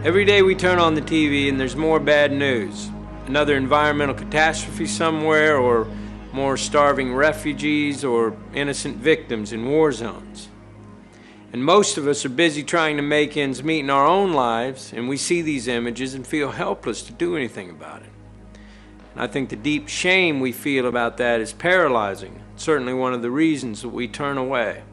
Every day we turn on the TV and there's more bad news. Another environmental catastrophe somewhere, or more starving refugees, or innocent victims in war zones. And most of us are busy trying to make ends meet in our own lives, and we see these images and feel helpless to do anything about it. And I think the deep shame we feel about that is paralyzing, certainly one of the reasons that we turn away.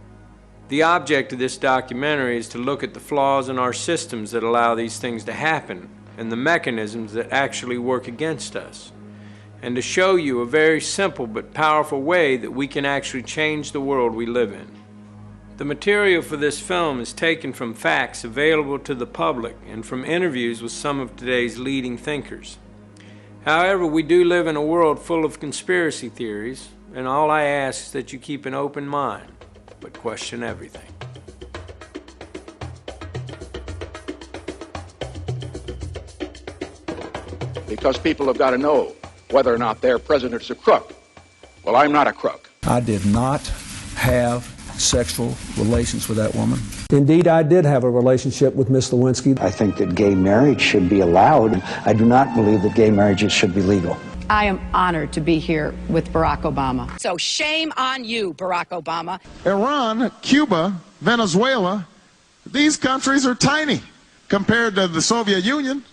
The object of this documentary is to look at the flaws in our systems that allow these things to happen, and the mechanisms that actually work against us, and to show you a very simple but powerful way that we can actually change the world we live in. The material for this film is taken from facts available to the public and from interviews with some of today's leading thinkers. However, we do live in a world full of conspiracy theories, and all I ask is that you keep an open mind, but question everything. Because people have got to know whether or not their president's a crook. Well, I'm not a crook. I did not have sexual relations with that woman. Indeed, I did have a relationship with Miss Lewinsky. I think that gay marriage should be allowed. I do not believe that gay marriages should be legal. I am honored to be here with Barack Obama. So shame on you, Barack Obama. Iran, Cuba, Venezuela, these countries are tiny compared to the Soviet Union.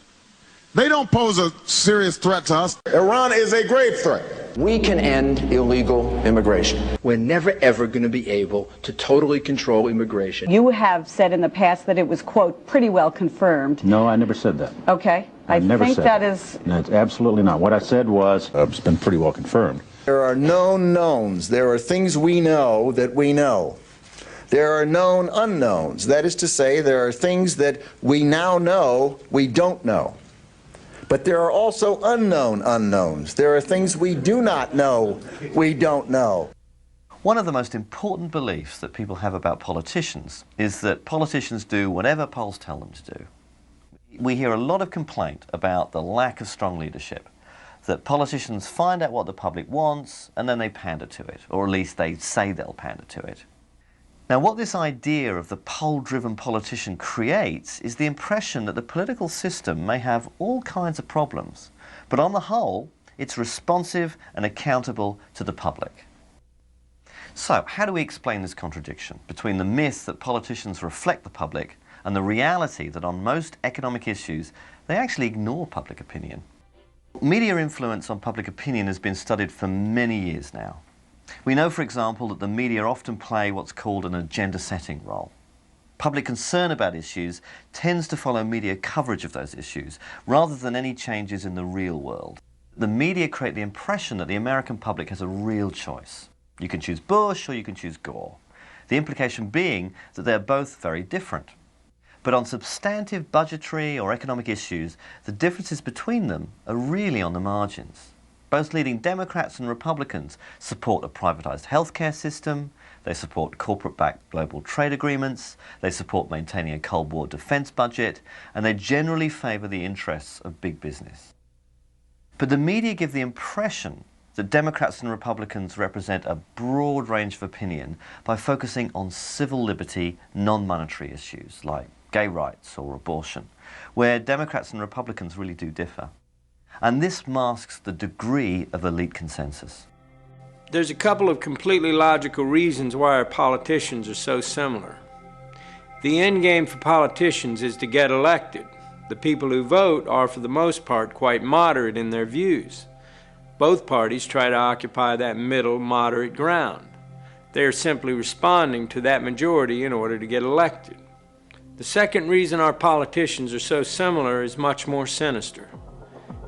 They don't pose a serious threat to us. Iran is a grave threat. We can end illegal immigration. We're never, ever going to be able to totally control immigration. You have said in the past that it was, quote, pretty well confirmed. No, I never said that. Okay. I never think said that is... No, it's absolutely not. What I said was, it's been pretty well confirmed. There are known knowns. There are things we know that we know. There are known unknowns. That is to say, there are things that we now know we don't know. But there are also unknown unknowns. There are things we do not know we don't know. One of the most important beliefs that people have about politicians is that politicians do whatever polls tell them to do. We hear a lot of complaint about the lack of strong leadership, that politicians find out what the public wants and then they pander to it, or at least they say they'll pander to it. Now, what this idea of the poll-driven politician creates is the impression that the political system may have all kinds of problems, but on the whole, it's responsive and accountable to the public. So, how do we explain this contradiction between the myth that politicians reflect the public and the reality that on most economic issues, they actually ignore public opinion? Media influence on public opinion has been studied for many years now. We know, for example, that the media often play what's called an agenda-setting role. Public concern about issues tends to follow media coverage of those issues, rather than any changes in the real world. The media create the impression that the American public has a real choice. You can choose Bush or you can choose Gore. The implication being that they're both very different. But on substantive budgetary or economic issues, the differences between them are really on the margins. Both leading Democrats and Republicans support a privatized healthcare system, they support corporate-backed global trade agreements, they support maintaining a Cold War defense budget, and they generally favor the interests of big business. But the media give the impression that Democrats and Republicans represent a broad range of opinion by focusing on civil liberty, non-monetary issues like gay rights or abortion, where Democrats and Republicans really do differ. And this masks the degree of elite consensus. There's a couple of completely logical reasons why our politicians are so similar. The end game for politicians is to get elected. The people who vote are, for the most part, quite moderate in their views. Both parties try to occupy that middle, moderate ground. They are simply responding to that majority in order to get elected. The second reason our politicians are so similar is much more sinister.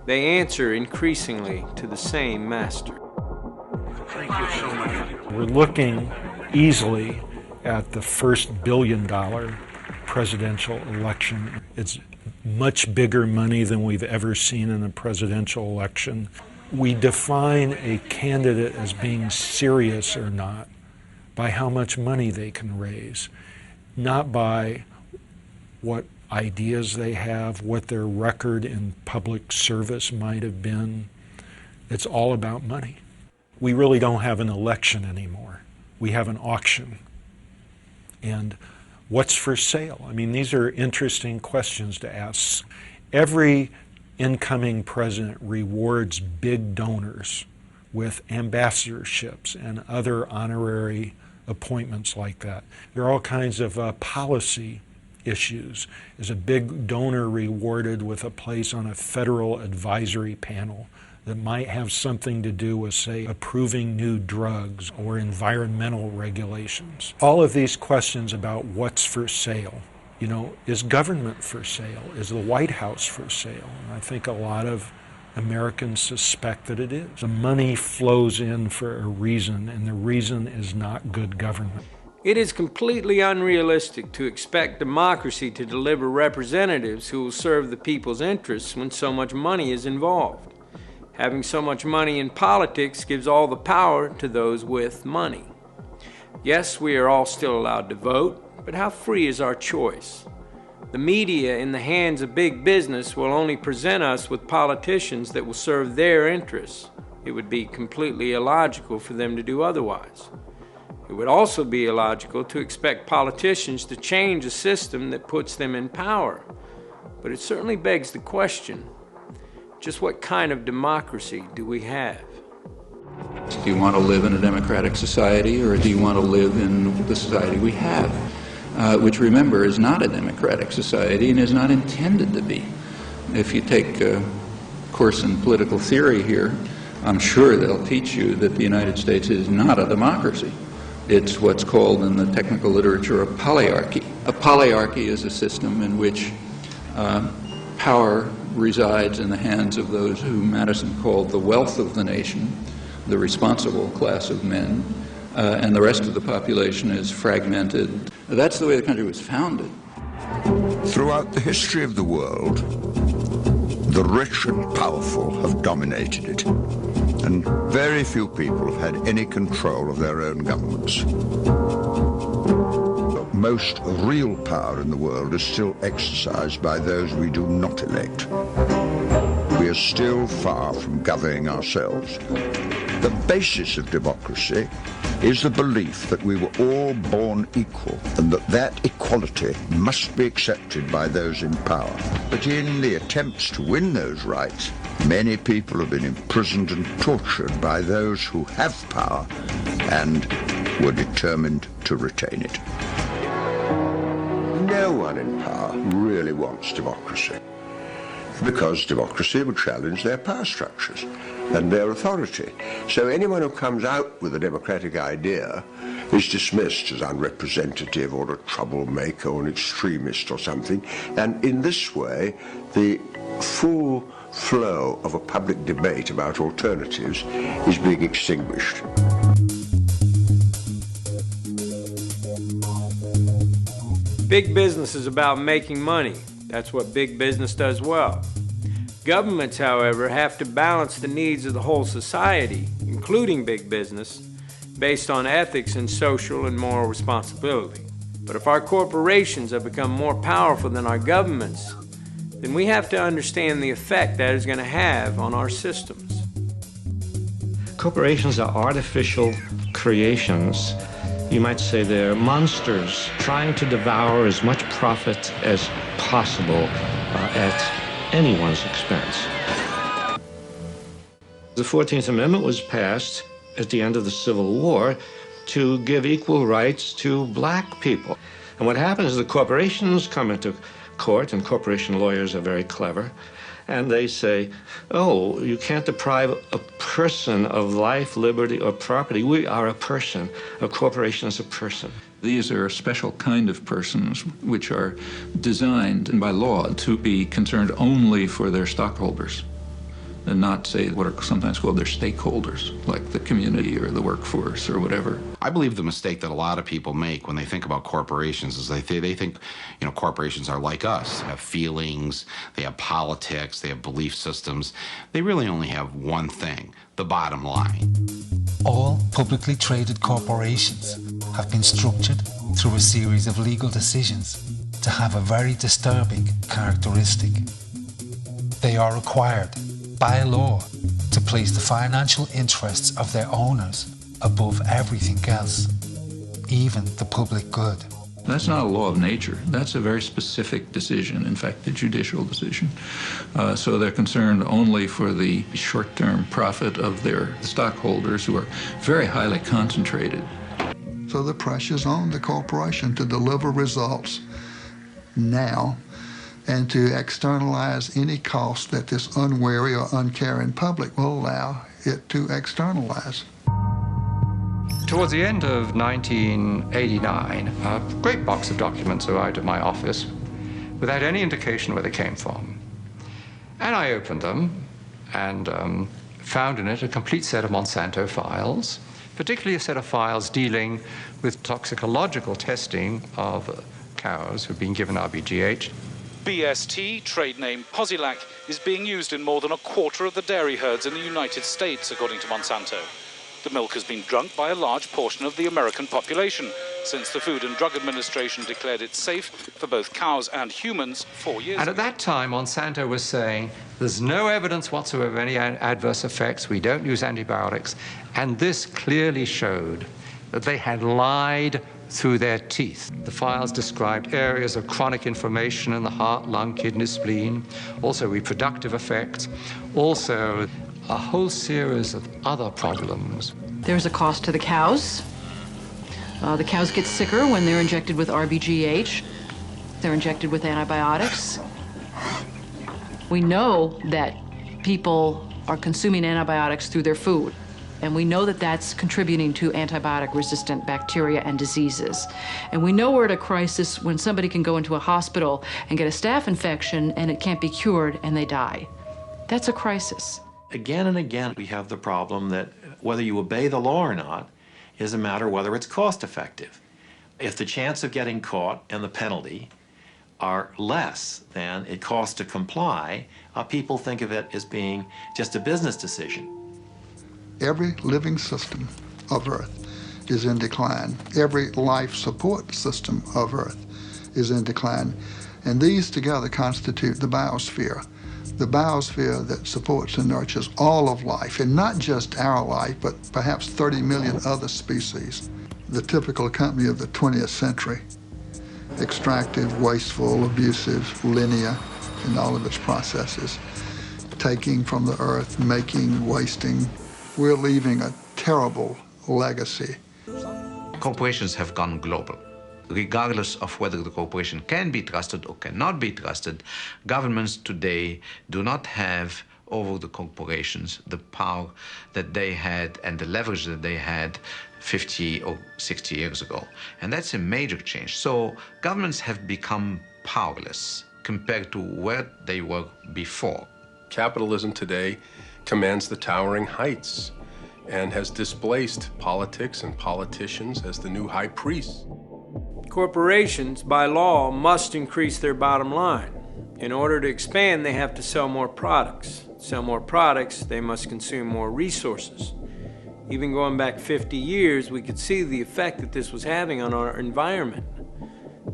They answer increasingly to the same master. Thank you so much. We're looking easily at the first billion-dollar presidential election. It's much bigger money than we've ever seen in a presidential election. We define a candidate as being serious or not by how much money they can raise, not by what ideas they have, what their record in public service might have been. It's all about money. We really don't have an election anymore. We have an auction. And What's for sale? I mean, these are interesting questions to ask. Every incoming president rewards big donors with ambassadorships and other honorary appointments like that. There are all kinds of policy issues. Is a big donor rewarded with a place on a federal advisory panel that might have something to do with, say, approving new drugs or environmental regulations? All of these questions about what's for sale. You know, is government for sale? Is the White House for sale? And I think a lot of Americans suspect that it is. The money flows in for a reason, and the reason is not good government. It is completely unrealistic to expect democracy to deliver representatives who will serve the people's interests when so much money is involved. Having so much money in politics gives all the power to those with money. Yes, we are all still allowed to vote, but how free is our choice? The media in the hands of big business will only present us with politicians that will serve their interests. It would be completely illogical for them to do otherwise. It would also be illogical to expect politicians to change a system that puts them in power. But it certainly begs the question, just what kind of democracy do we have? Do you want to live in a democratic society, or do you want to live in the society we have? Which, remember, is not a democratic society and is not intended to be. If you take a course in political theory here, I'm sure they'll teach you that the United States is not a democracy. It's what's called in the technical literature a polyarchy. A polyarchy is a system in which power resides in the hands of those who Madison called the wealth of the nation, the responsible class of men, and the rest of the population is fragmented. That's the way the country was founded. Throughout the history of the world, the rich and powerful have dominated it, and very few people have had any control of their own governments. Most real power in the world is still exercised by those we do not elect. We are still far from governing ourselves. The basis of democracy is the belief that we were all born equal and that that equality must be accepted by those in power. But in the attempts to win those rights, many people have been imprisoned and tortured by those who have power and were determined to retain it. No one in power really wants democracy, because democracy would challenge their power structures and their authority. So anyone who comes out with a democratic idea is dismissed as unrepresentative or a troublemaker or an extremist or something. And in this way, the full flow of a public debate about alternatives is being extinguished. Big business is about making money. That's what big business does well. Governments, however, have to balance the needs of the whole society, including big business, based on ethics and social and moral responsibility. But if our corporations have become more powerful than our governments, then we have to understand the effect that is going to have on our systems. Corporations are artificial creations. You might say they're monsters trying to devour as much profit as possible at anyone's expense. The 14th Amendment was passed at the end of the Civil War to give equal rights to black people. And what happens is the corporations come into court, and corporation lawyers are very clever, and they say, oh, you can't deprive a person of life, liberty, or property. We are a person. A corporation is a person. These are a special kind of persons which are designed by law to be concerned only for their stockholders and not, say, what are sometimes called their stakeholders, like the community or the workforce or whatever. I believe the mistake that a lot of people make when they think about corporations is they think, you know, corporations are like us. They have feelings, they have politics, they have belief systems. They really only have one thing, the bottom line. All publicly traded corporations have been structured through a series of legal decisions to have a very disturbing characteristic. They are required by law to place the financial interests of their owners above everything else, even the public good. That's not a law of nature. That's a very specific decision, in fact, the judicial decision. So they're concerned only for the short-term profit of their stockholders, who are very highly concentrated. So the pressure's on the corporation to deliver results now and to externalize any cost that this unwary or uncaring public will allow it to externalize. Towards the end of 1989, a great box of documents arrived at my office without any indication where they came from. And I opened them and found in it a complete set of Monsanto files, particularly a set of files dealing with toxicological testing of cows who've been given RBGH. BST, trade name Posilac, is being used in more than a quarter of the dairy herds in the United States, according to Monsanto. The milk has been drunk by a large portion of the American population since the Food and Drug Administration declared it safe for both cows and humans 4 years ago. And at that time, Monsanto was saying, there's no evidence whatsoever of any adverse effects, we don't use antibiotics, and this clearly showed that they had lied through their teeth. The files described areas of chronic inflammation in the heart, lung, kidney, spleen, also reproductive effects, also a whole series of other problems. There's a cost to the cows. The cows get sicker when they're injected with RBGH. They're injected with antibiotics. We know that people are consuming antibiotics through their food, and we know that that's contributing to antibiotic-resistant bacteria and diseases. And we know we're at a crisis when somebody can go into a hospital and get a staph infection and it can't be cured and they die. That's a crisis. Again and again, we have the problem that whether you obey the law or not is a matter of whether it's cost effective. If the chance of getting caught and the penalty are less than it costs to comply, people think of it as being just a business decision. Every living system of Earth is in decline. Every life support system of Earth is in decline. And these together constitute the biosphere. The biosphere that supports and nurtures all of life, and not just our life, but perhaps 30 million other species. The typical company of the 20th century, extractive, wasteful, abusive, linear in all of its processes, taking from the earth, making, wasting. We're leaving a terrible legacy. Corporations have gone global. Regardless of whether the corporation can be trusted or cannot be trusted, governments today do not have over the corporations the power that they had and the leverage that they had 50 or 60 years ago. And that's a major change. So governments have become powerless compared to where they were before. Capitalism today commands the towering heights and has displaced politics and politicians as the new high priests. Corporations, by law, must increase their bottom line. In order to expand, they have to sell more products. Sell more products, they must consume more resources. Even going back 50 years, we could see the effect that this was having on our environment.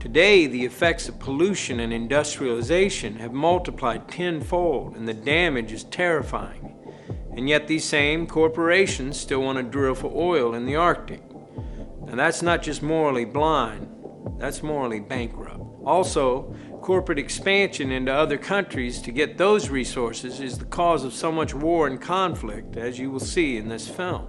Today, the effects of pollution and industrialization have multiplied tenfold, and the damage is terrifying. And yet these same corporations still want to drill for oil in the Arctic. Now that's not just morally blind, that's morally bankrupt. Also, corporate expansion into other countries to get those resources is the cause of so much war and conflict, as you will see in this film.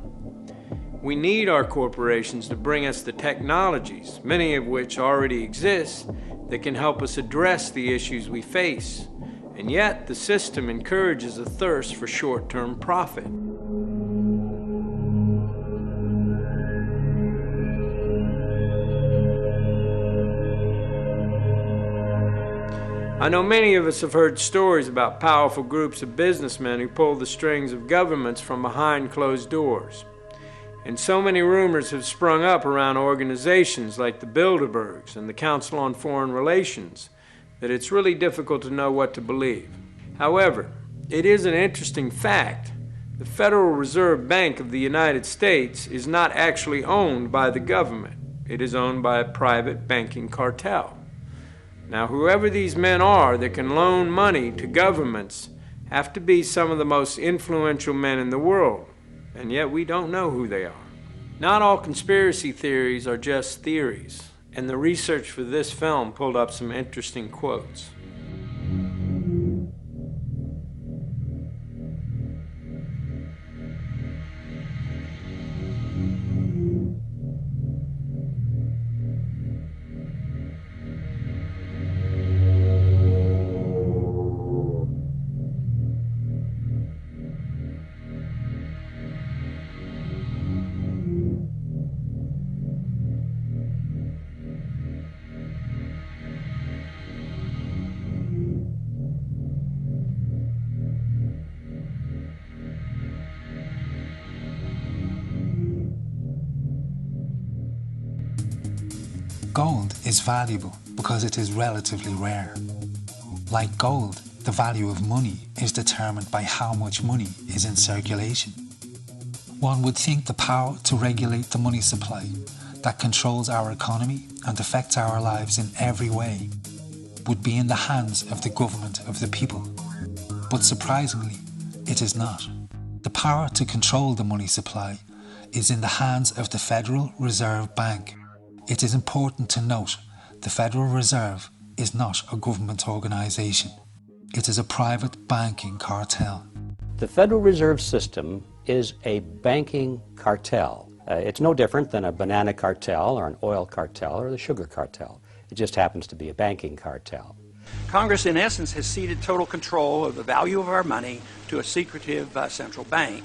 We need our corporations to bring us the technologies, many of which already exist, that can help us address the issues we face. And yet, the system encourages a thirst for short-term profit. I know many of us have heard stories about powerful groups of businessmen who pull the strings of governments from behind closed doors. And so many rumors have sprung up around organizations like the Bilderbergs and the Council on Foreign Relations that it's really difficult to know what to believe. However, it is an interesting fact. The Federal Reserve Bank of the United States is not actually owned by the government. It is owned by a private banking cartel. Now, whoever these men are that can loan money to governments have to be some of the most influential men in the world, and yet we don't know who they are. Not all conspiracy theories are just theories. And the research for this film pulled up some interesting quotes. Gold is valuable because it is relatively rare. Like gold, the value of money is determined by how much money is in circulation. One would think the power to regulate the money supply that controls our economy and affects our lives in every way would be in the hands of the government of the people. But surprisingly, it is not. The power to control the money supply is in the hands of the Federal Reserve Bank. It is important to note the Federal Reserve is not a government organisation. It is a private banking cartel. The Federal Reserve System is a banking cartel. It's no different than a banana cartel or an oil cartel or the sugar cartel. It just happens to be a banking cartel. Congress, in essence, has ceded total control of the value of our money to a secretive central bank.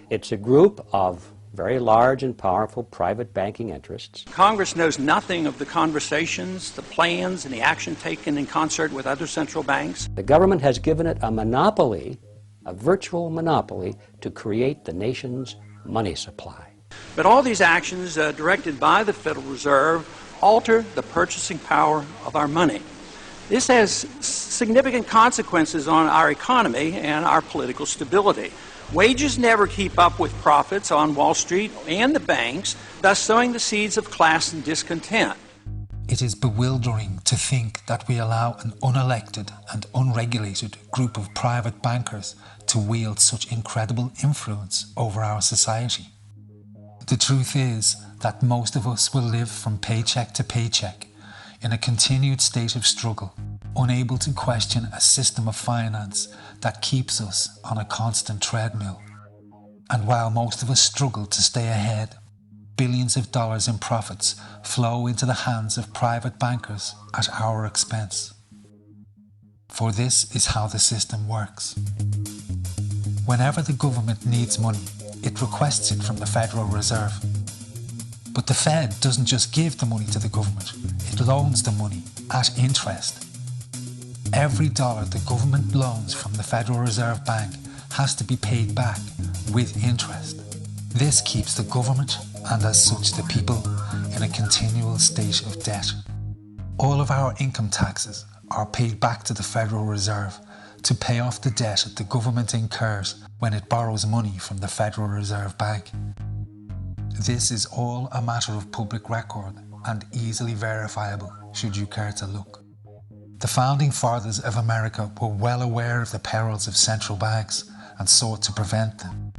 It's a group of very large and powerful private banking interests. Congress knows nothing of the conversations, the plans, and the action taken in concert with other central banks. The government has given it a monopoly, a virtual monopoly, to create the nation's money supply. But all these actions directed by the Federal Reserve alter the purchasing power of our money. This has significant consequences on our economy and our political stability. Wages never keep up with profits on Wall Street and the banks, thus sowing the seeds of class and discontent. It is bewildering to think that we allow an unelected and unregulated group of private bankers to wield such incredible influence over our society. The truth is that most of us will live from paycheck to paycheck in a continued state of struggle, unable to question a system of finance that keeps us on a constant treadmill. And while most of us struggle to stay ahead, billions of dollars in profits flow into the hands of private bankers at our expense. For this is how the system works. Whenever the government needs money, it requests it from the Federal Reserve. But the Fed doesn't just give the money to the government, it loans the money at interest. Every dollar the government loans from the Federal Reserve Bank has to be paid back with interest. This keeps the government, and as such the people, in a continual state of debt. All of our income taxes are paid back to the Federal Reserve to pay off the debt the government incurs when it borrows money from the Federal Reserve Bank. This is all a matter of public record and easily verifiable should you care to look. The founding fathers of America were well aware of the perils of central banks and sought to prevent them.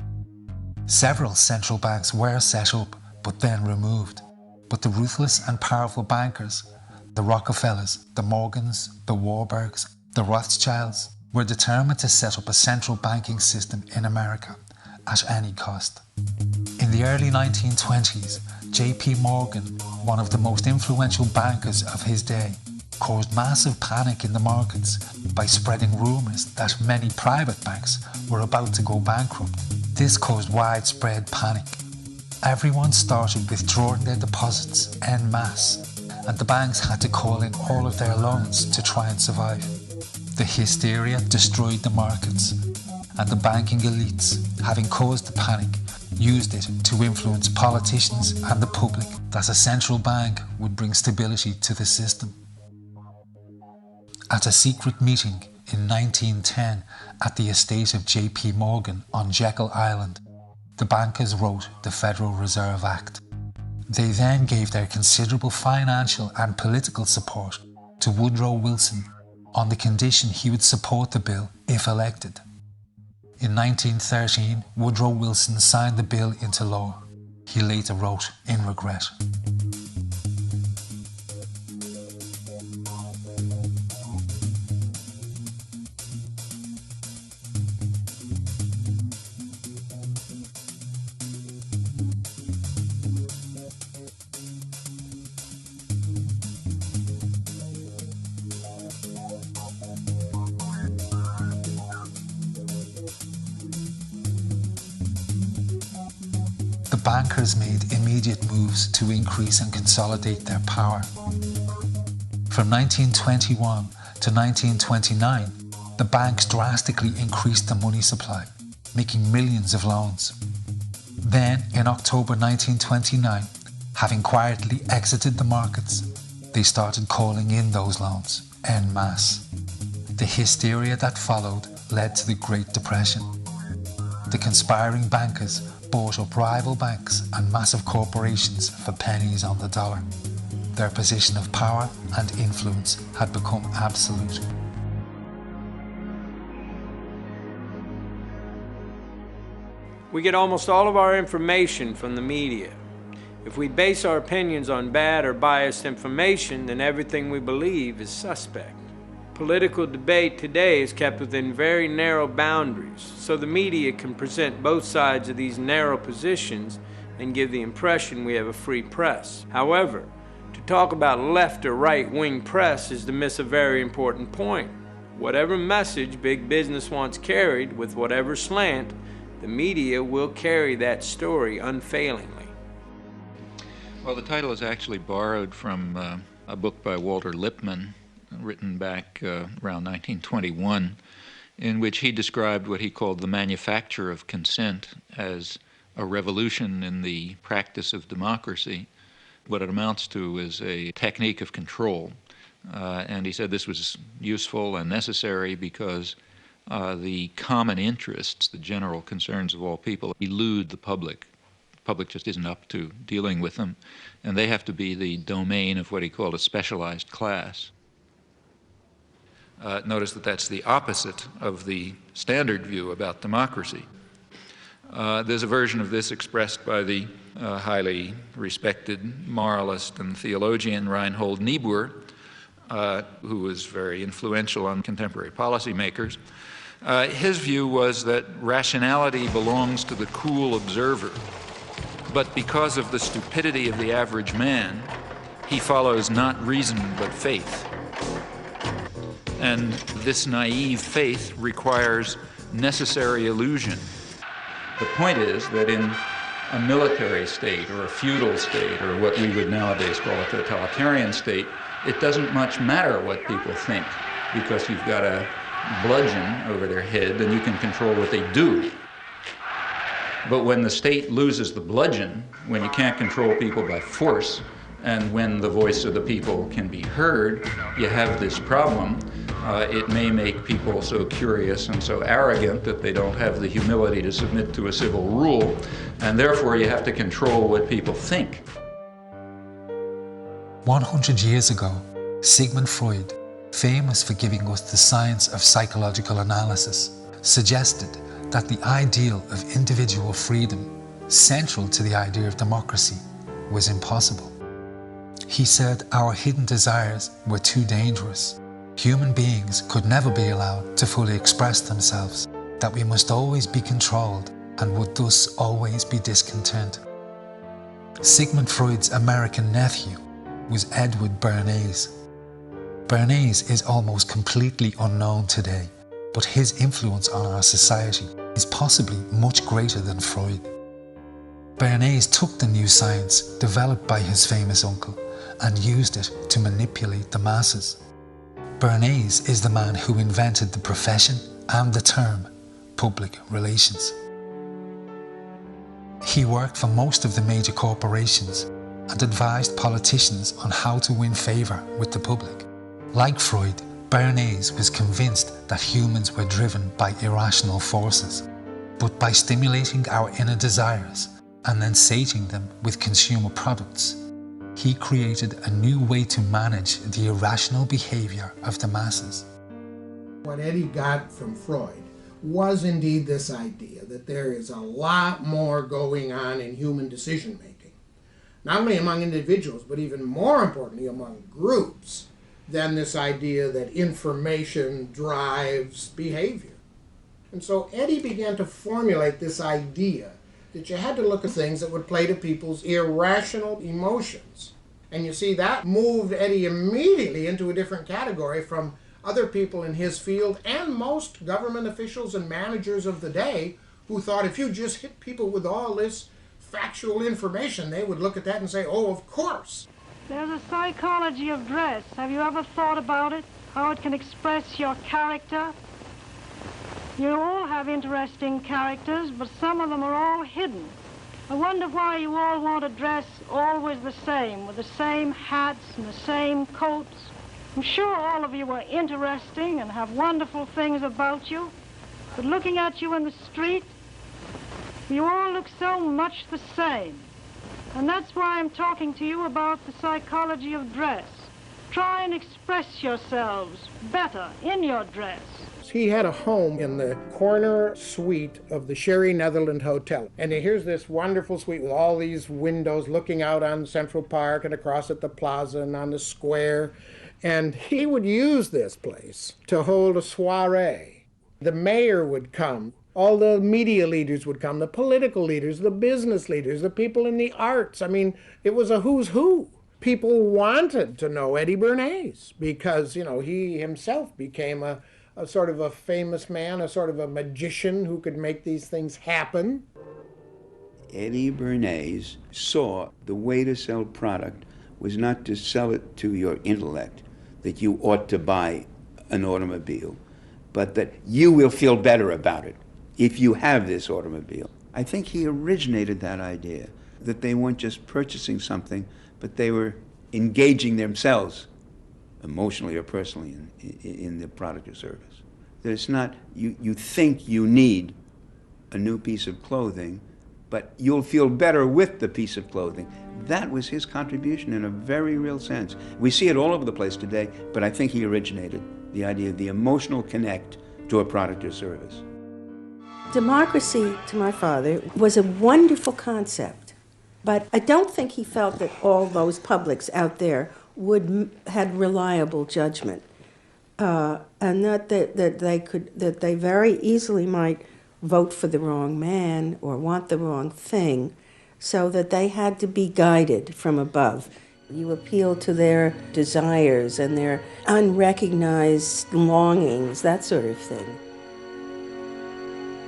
Several central banks were set up but then removed. But the ruthless and powerful bankers, the Rockefellers, the Morgans, the Warburgs, the Rothschilds, were determined to set up a central banking system in America at any cost. In the early 1920s, J.P. Morgan, one of the most influential bankers of his day, caused massive panic in the markets by spreading rumours that many private banks were about to go bankrupt. This caused widespread panic. Everyone started withdrawing their deposits en masse, and the banks had to call in all of their loans to try and survive. The hysteria destroyed the markets, and the banking elites, having caused the panic, used it to influence politicians and the public that a central bank would bring stability to the system. At a secret meeting in 1910 at the estate of J.P. Morgan on Jekyll Island, the bankers wrote the Federal Reserve Act. They then gave their considerable financial and political support to Woodrow Wilson on the condition he would support the bill if elected. In 1913, Woodrow Wilson signed the bill into law. He later wrote in regret. bankers made immediate moves to increase and consolidate their power. From 1921 to 1929, the banks drastically increased the money supply, making millions of loans. Then, in October 1929, having quietly exited the markets, they started calling in those loans en masse. The hysteria that followed led to the Great Depression. The conspiring bankers bought up rival banks and massive corporations for pennies on the dollar. Their position of power and influence had become absolute. We get almost all of our information from the media. If we base our opinions on bad or biased information, then everything we believe is suspect. Political debate today is kept within very narrow boundaries, so the media can present both sides of these narrow positions and give the impression we have a free press. However, to talk about left or right-wing press is to miss a very important point. Whatever message big business wants carried with whatever slant, the media will carry that story unfailingly. Well, the title is actually borrowed from a book by Walter Lippmann, written back around 1921, in which he described what he called the manufacture of consent as a revolution in the practice of democracy. What it amounts to is a technique of control. And he said this was useful and necessary because the common interests, the general concerns of all people, elude the public. The public just isn't up to dealing with them, and they have to be the domain of what he called a specialized class. Notice that that's the opposite of the standard view about democracy. There's a version of this expressed by the highly respected moralist and theologian Reinhold Niebuhr, who was very influential on contemporary policymakers. His view was that rationality belongs to the cool observer, but because of the stupidity of the average man, he follows not reason but faith. And this naive faith requires necessary illusion. The point is that in a military state or a feudal state or what we would nowadays call a totalitarian state, it doesn't much matter what people think because you've got a bludgeon over their head and you can control what they do. But when the state loses the bludgeon, when you can't control people by force, and when the voice of the people can be heard, you have this problem. It may make people so curious and so arrogant that they don't have the humility to submit to a civil rule, and therefore you have to control what people think. 100 years ago, Sigmund Freud, famous for giving us the science of psychological analysis, suggested that the ideal of individual freedom, central to the idea of democracy, was impossible. He said our hidden desires were too dangerous. Human beings could never be allowed to fully express themselves, that we must always be controlled and would thus always be discontent. Sigmund Freud's American nephew was Edward Bernays. Bernays is almost completely unknown today, but his influence on our society is possibly much greater than Freud. Bernays took the new science developed by his famous uncle and used it to manipulate the masses. Bernays is the man who invented the profession and the term public relations. He worked for most of the major corporations and advised politicians on how to win favour with the public. Like Freud, Bernays was convinced that humans were driven by irrational forces, but by stimulating our inner desires and then sating them with consumer products, he created a new way to manage the irrational behaviour of the masses. What Eddie got from Freud was indeed this idea that there is a lot more going on in human decision-making, not only among individuals, but even more importantly among groups, than this idea that information drives behavior. And so Eddie began to formulate this idea that you had to look at things that would play to people's irrational emotions. And you see, that moved Eddie immediately into a different category from other people in his field and most government officials and managers of the day who thought if you just hit people with all this factual information, they would look at that and say, oh, of course. There's a psychology of dress. Have you ever thought about it? How it can express your character? You all have interesting characters, but some of them are all hidden. I wonder why you all want to dress always the same, with the same hats and the same coats. I'm sure all of you are interesting and have wonderful things about you, but looking at you in the street, you all look so much the same. And that's why I'm talking to you about the psychology of dress. Try and express yourselves better in your dress. He had a home in the corner suite of the Sherry Netherland Hotel. And here's this wonderful suite with all these windows looking out on Central Park and across at the plaza and on the square. And he would use this place to hold a soiree. The mayor would come. All the media leaders would come, the political leaders, the business leaders, the people in the arts. I mean, it was a who's who. People wanted to know Eddie Bernays because, you know, he himself became a sort of a famous man, a sort of a magician who could make these things happen. Eddie Bernays saw the way to sell product was not to sell it to your intellect, that you ought to buy an automobile, but that you will feel better about it if you have this automobile. I think he originated that idea, that they weren't just purchasing something, but they were engaging themselves emotionally or personally in the product or service. That it's not, you think you need a new piece of clothing, but you'll feel better with the piece of clothing. That was his contribution in a very real sense. We see it all over the place today, but I think he originated the idea of the emotional connect to a product or service. Democracy, to my father, was a wonderful concept, but I don't think he felt that all those publics out there had reliable judgment, and that they very easily might vote for the wrong man or want the wrong thing, so that they had to be guided from above. You appeal to their desires and their unrecognized longings, that sort of thing.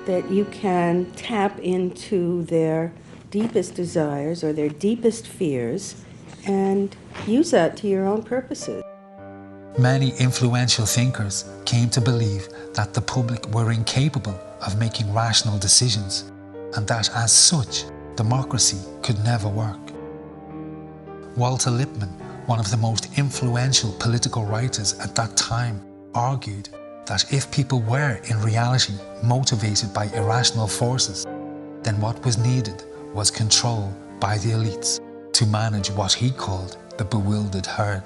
That you can tap into their deepest desires or their deepest fears and use that to your own purposes. Many influential thinkers came to believe that the public were incapable of making rational decisions, and that as such, democracy could never work. Walter Lippmann, one of the most influential political writers at that time, argued that if people were in reality motivated by irrational forces, then what was needed was control by the elites to manage what he called the bewildered herd.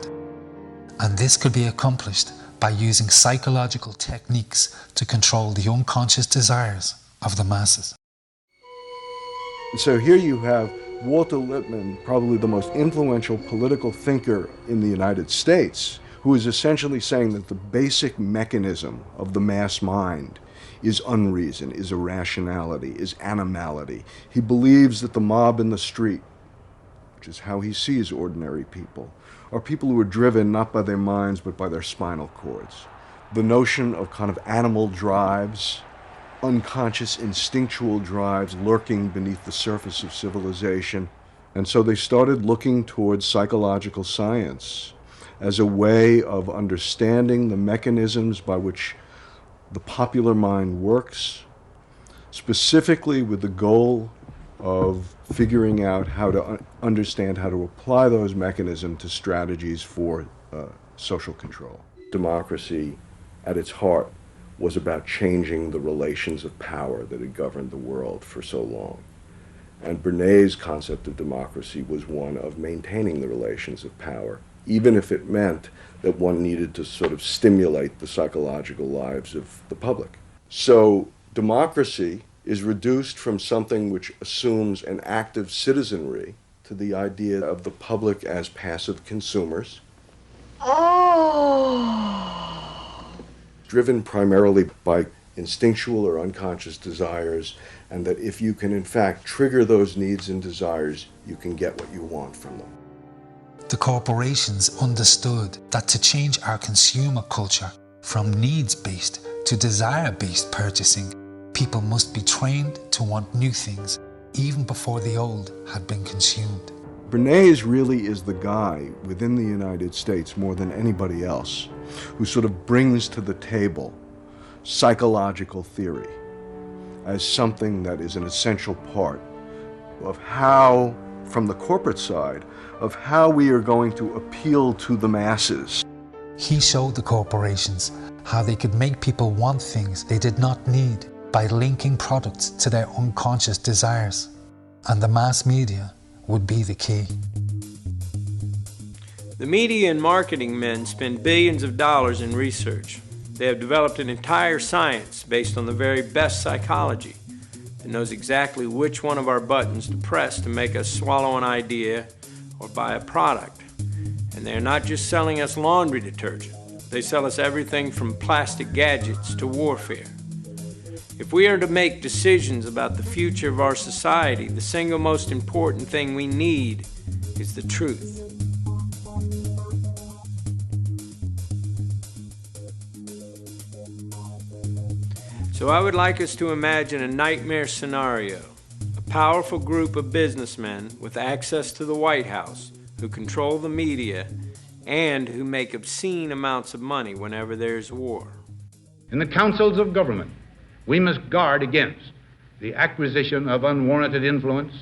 And this could be accomplished by using psychological techniques to control the unconscious desires of the masses. So here you have Walter Lippmann, probably the most influential political thinker in the United States, who is essentially saying that the basic mechanism of the mass mind is unreason, is irrationality, is animality. He believes that the mob in the street, which is how he sees ordinary people, are people who are driven not by their minds but by their spinal cords. The notion of kind of animal drives, unconscious instinctual drives lurking beneath the surface of civilization. And so they started looking towards psychological science as a way of understanding the mechanisms by which the popular mind works, specifically with the goal of figuring out how to understand how to apply those mechanisms to strategies for social control. Democracy, at its heart, was about changing the relations of power that had governed the world for so long. And Bernays' concept of democracy was one of maintaining the relations of power, even if it meant that one needed to sort of stimulate the psychological lives of the public. So democracy is reduced from something which assumes an active citizenry to the idea of the public as passive consumers. Driven primarily by instinctual or unconscious desires, and that if you can in fact trigger those needs and desires, you can get what you want from them. The corporations understood that to change our consumer culture from needs-based to desire-based purchasing, people must be trained to want new things even before the old had been consumed. Bernays really is the guy within the United States, more than anybody else, who sort of brings to the table psychological theory as something that is an essential part of how, from the corporate side, of how we are going to appeal to the masses. He showed the corporations how they could make people want things they did not need by linking products to their unconscious desires. And the mass media would be the key. The media and marketing men spend billions of dollars in research. They have developed an entire science based on the very best psychology that knows exactly which one of our buttons to press to make us swallow an idea or buy a product. And they're not just selling us laundry detergent. They sell us everything from plastic gadgets to warfare. If we are to make decisions about the future of our society, the single most important thing we need is the truth. So I would like us to imagine a nightmare scenario. A powerful group of businessmen with access to the White House who control the media and who make obscene amounts of money whenever there's war. In the councils of government, we must guard against the acquisition of unwarranted influence,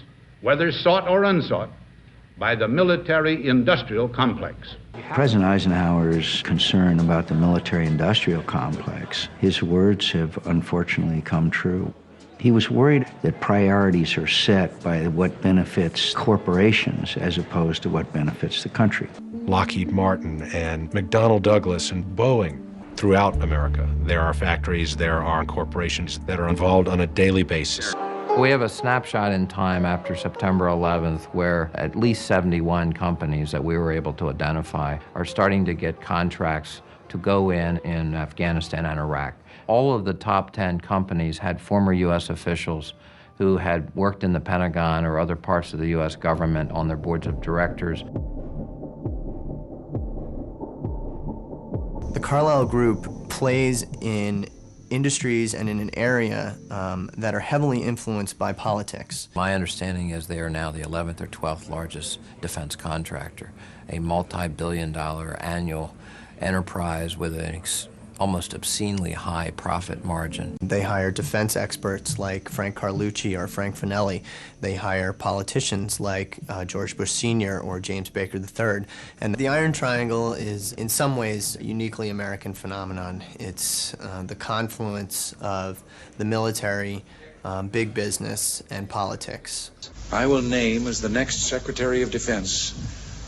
whether sought or unsought, by the military-industrial complex. President Eisenhower's concern about the military-industrial complex, his words have unfortunately come true. He was worried that priorities are set by what benefits corporations as opposed to what benefits the country. Lockheed Martin and McDonnell Douglas and Boeing throughout America. There are factories, there are corporations that are involved on a daily basis. We have a snapshot in time after September 11th where at least 71 companies that we were able to identify are starting to get contracts to go in Afghanistan and Iraq. All of the top 10 companies had former U.S. officials who had worked in the Pentagon or other parts of the U.S. government on their boards of directors. The Carlyle Group plays in industries and in an area that are heavily influenced by politics. My understanding is they are now the 11th or 12th largest defense contractor, a multi-billion-dollar annual enterprise with an almost obscenely high profit margin. They hire defense experts like Frank Carlucci or Frank Finelli. They hire politicians like George Bush Sr. or James Baker III. And the Iron Triangle is in some ways a uniquely American phenomenon. It's the confluence of the military, big business, and politics. I will name as the next Secretary of Defense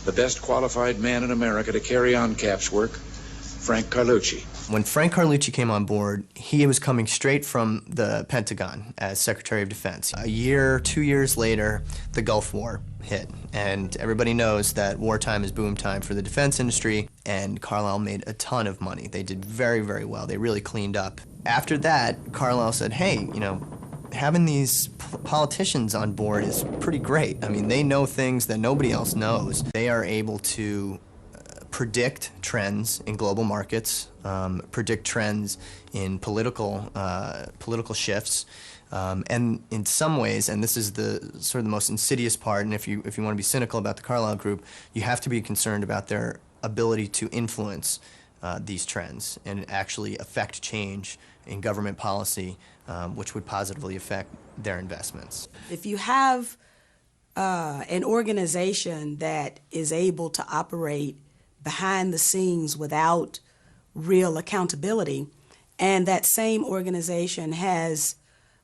the best qualified man in America to carry on CAP's work, Frank Carlucci. When Frank Carlucci came on board, he was coming straight from the Pentagon as Secretary of Defense. A year, 2 years later, the Gulf War hit, and everybody knows that wartime is boom time for the defense industry, and Carlyle made a ton of money. They did very, very well. They really cleaned up. After that, Carlyle said, hey, you know, having these politicians on board is pretty great. I mean, they know things that nobody else knows. They are able to predict trends in global markets, predict trends in political shifts, and in some ways, and this is the sort of the most insidious part, and if you want to be cynical about the Carlyle Group, you have to be concerned about their ability to influence these trends and actually affect change in government policy, which would positively affect their investments. If you have an organization that is able to operate behind the scenes without real accountability, and that same organization has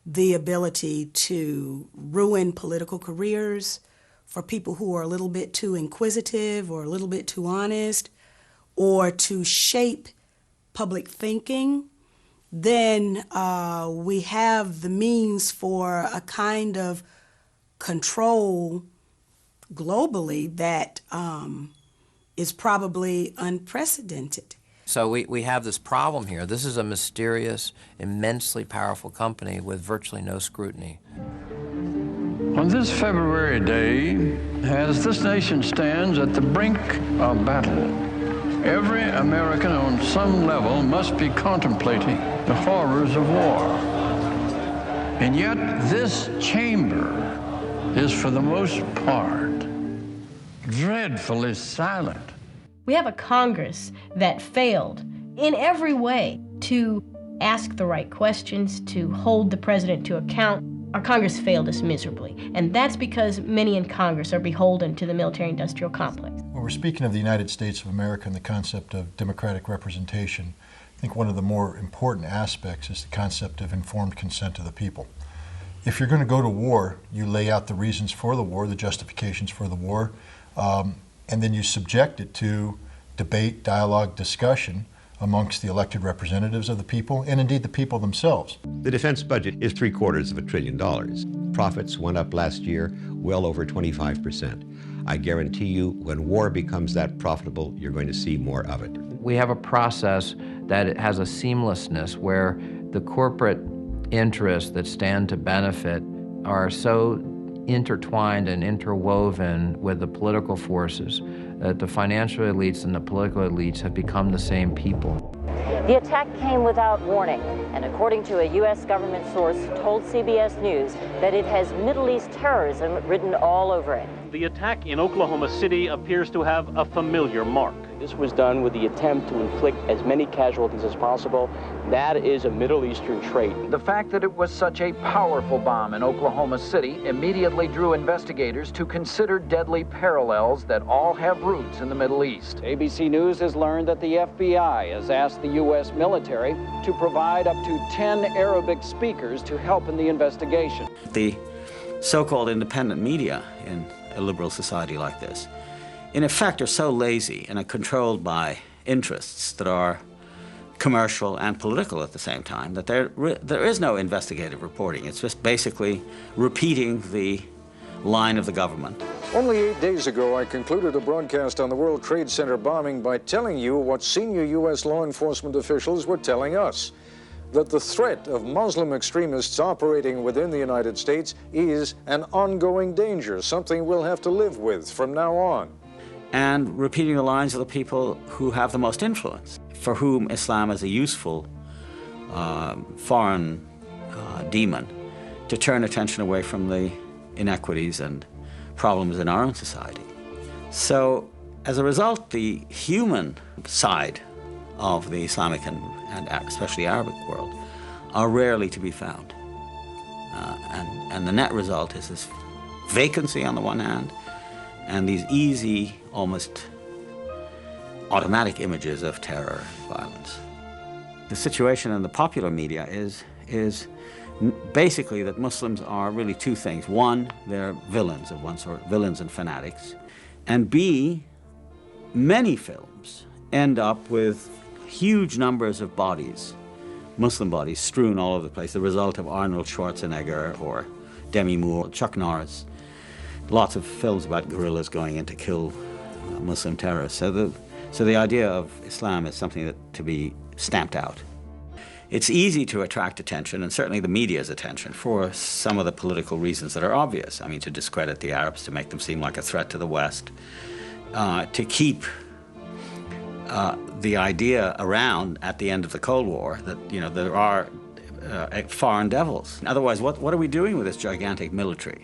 the ability to ruin political careers for people who are a little bit too inquisitive or a little bit too honest, or to shape public thinking, then we have the means for a kind of control globally that is probably unprecedented. So we have this problem here. This is a mysterious, immensely powerful company with virtually no scrutiny. On this February day, as this nation stands at the brink of battle, every American on some level must be contemplating the horrors of war. And yet this chamber is for the most part dreadfully silent. We have a Congress that failed in every way to ask the right questions, to hold the president to account. Our Congress failed us miserably, and that's because many in Congress are beholden to the military-industrial complex. When we're speaking of the United States of America and the concept of democratic representation, I think one of the more important aspects is the concept of informed consent of the people. If you're going to go to war, you lay out the reasons for the war, the justifications for the war, and then you subject it to debate, dialogue, discussion amongst the elected representatives of the people and indeed the people themselves. The defense budget is $750 billion. Profits went up last year well over 25%. I guarantee you when war becomes that profitable, you're going to see more of it. We have a process that it has a seamlessness where the corporate interests that stand to benefit are so intertwined and interwoven with the political forces that the financial elites and the political elites have become the same people. The attack came without warning, and according to a U.S. government source, told CBS News that it has Middle East terrorism written all over it. The attack in Oklahoma City appears to have a familiar mark. This was done with the attempt to inflict as many casualties as possible. That is a Middle Eastern trait. The fact that it was such a powerful bomb in Oklahoma City immediately drew investigators to consider deadly parallels that all have roots in the Middle East. ABC News has learned that the FBI has asked the U.S. military to provide up to 10 Arabic speakers to help in the investigation. The so-called independent media in a liberal society like this, in effect, are so lazy and are controlled by interests that are commercial and political at the same time that there is no investigative reporting. It's just basically repeating the line of the government. Only 8 days ago, I concluded a broadcast on the World Trade Center bombing by telling you what senior U.S. law enforcement officials were telling us, that the threat of Muslim extremists operating within the United States is an ongoing danger, something we'll have to live with from now on. And repeating the lines of the people who have the most influence, for whom Islam is a useful foreign demon to turn attention away from the inequities and problems in our own society. So, as a result, the human side of the Islamic and especially Arabic world are rarely to be found. And the net result is this vacancy on the one hand, and these easy, almost automatic images of terror and violence. The situation in the popular media is basically that Muslims are really two things. One, they're villains of one sort, villains and fanatics. And B, many films end up with huge numbers of bodies, Muslim bodies, strewn all over the place, the result of Arnold Schwarzenegger or Demi Moore, Chuck Norris. Lots of films about guerrillas going in to kill Muslim terrorists. So the idea of Islam is something that to be stamped out. It's easy to attract attention, and certainly the media's attention, for some of the political reasons that are obvious. I mean, to discredit the Arabs, to make them seem like a threat to the West, to keep the idea around at the end of the Cold War that, you know, there are foreign devils. Otherwise, what are we doing with this gigantic military?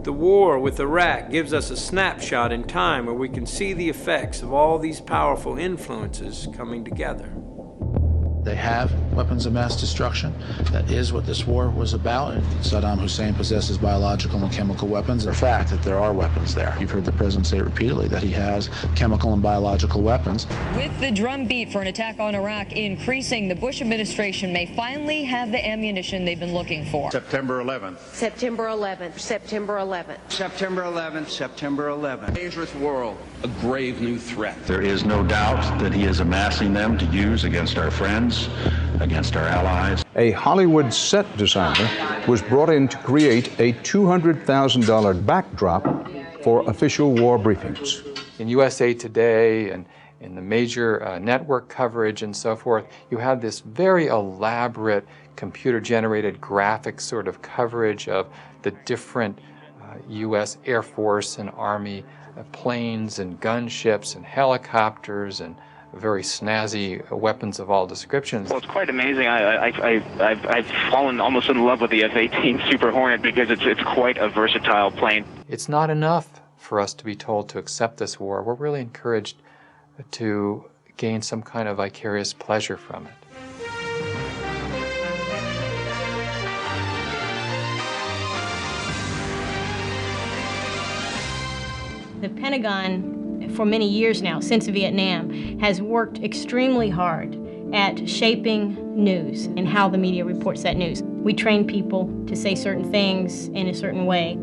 The war with Iraq gives us a snapshot in time where we can see the effects of all these powerful influences coming together. They have weapons of mass destruction. That is what this war was about. Saddam Hussein possesses biological and chemical weapons. The fact that there are weapons there. You've heard the president say repeatedly that he has chemical and biological weapons. With the drumbeat for an attack on Iraq increasing, the Bush administration may finally have the ammunition they've been looking for. September 11th. September 11th. September 11th. September 11th. September 11th. Dangerous world. A grave new threat. There is no doubt that he is amassing them to use against our friends, against our allies. A Hollywood set designer was brought in to create a $200,000 backdrop for official war briefings. In USA Today and in the major network coverage and so forth, you have this very elaborate computer-generated graphic sort of coverage of the different U.S. Air Force and Army planes and gunships and helicopters and very snazzy weapons of all descriptions. Well, it's quite amazing. I've fallen almost in love with the F-18 Super Hornet because it's quite a versatile plane. It's not enough for us to be told to accept this war. We're really encouraged to gain some kind of vicarious pleasure from it. The Pentagon, for many years now, since Vietnam, has worked extremely hard at shaping news and how the media reports that news. We train people to say certain things in a certain way.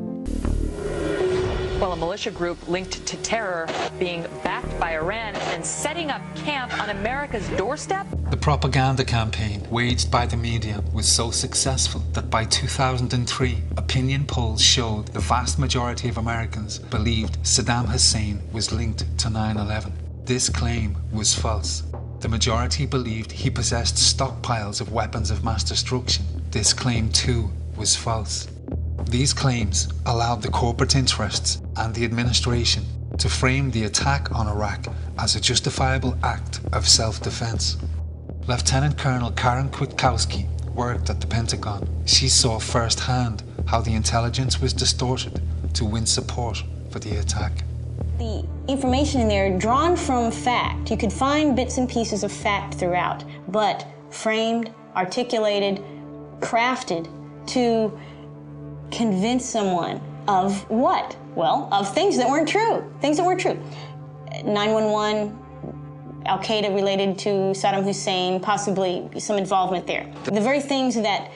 Well, a militia group linked to terror being backed by Iran and setting up camp on America's doorstep? The propaganda campaign waged by the media was so successful that by 2003, opinion polls showed the vast majority of Americans believed Saddam Hussein was linked to 9/11. This claim was false. The majority believed he possessed stockpiles of weapons of mass destruction. This claim, too, was false. These claims allowed the corporate interests and the administration to frame the attack on Iraq as a justifiable act of self-defense. Lieutenant Colonel Karen Kwiatkowski worked at the Pentagon. She saw firsthand how the intelligence was distorted to win support for the attack. The information in there drawn from fact. You could find bits and pieces of fact throughout, but framed, articulated, crafted to convince someone of what? Well, of things that weren't true. Things that weren't true. 9/11, Al-Qaeda related to Saddam Hussein, possibly some involvement there. The very things that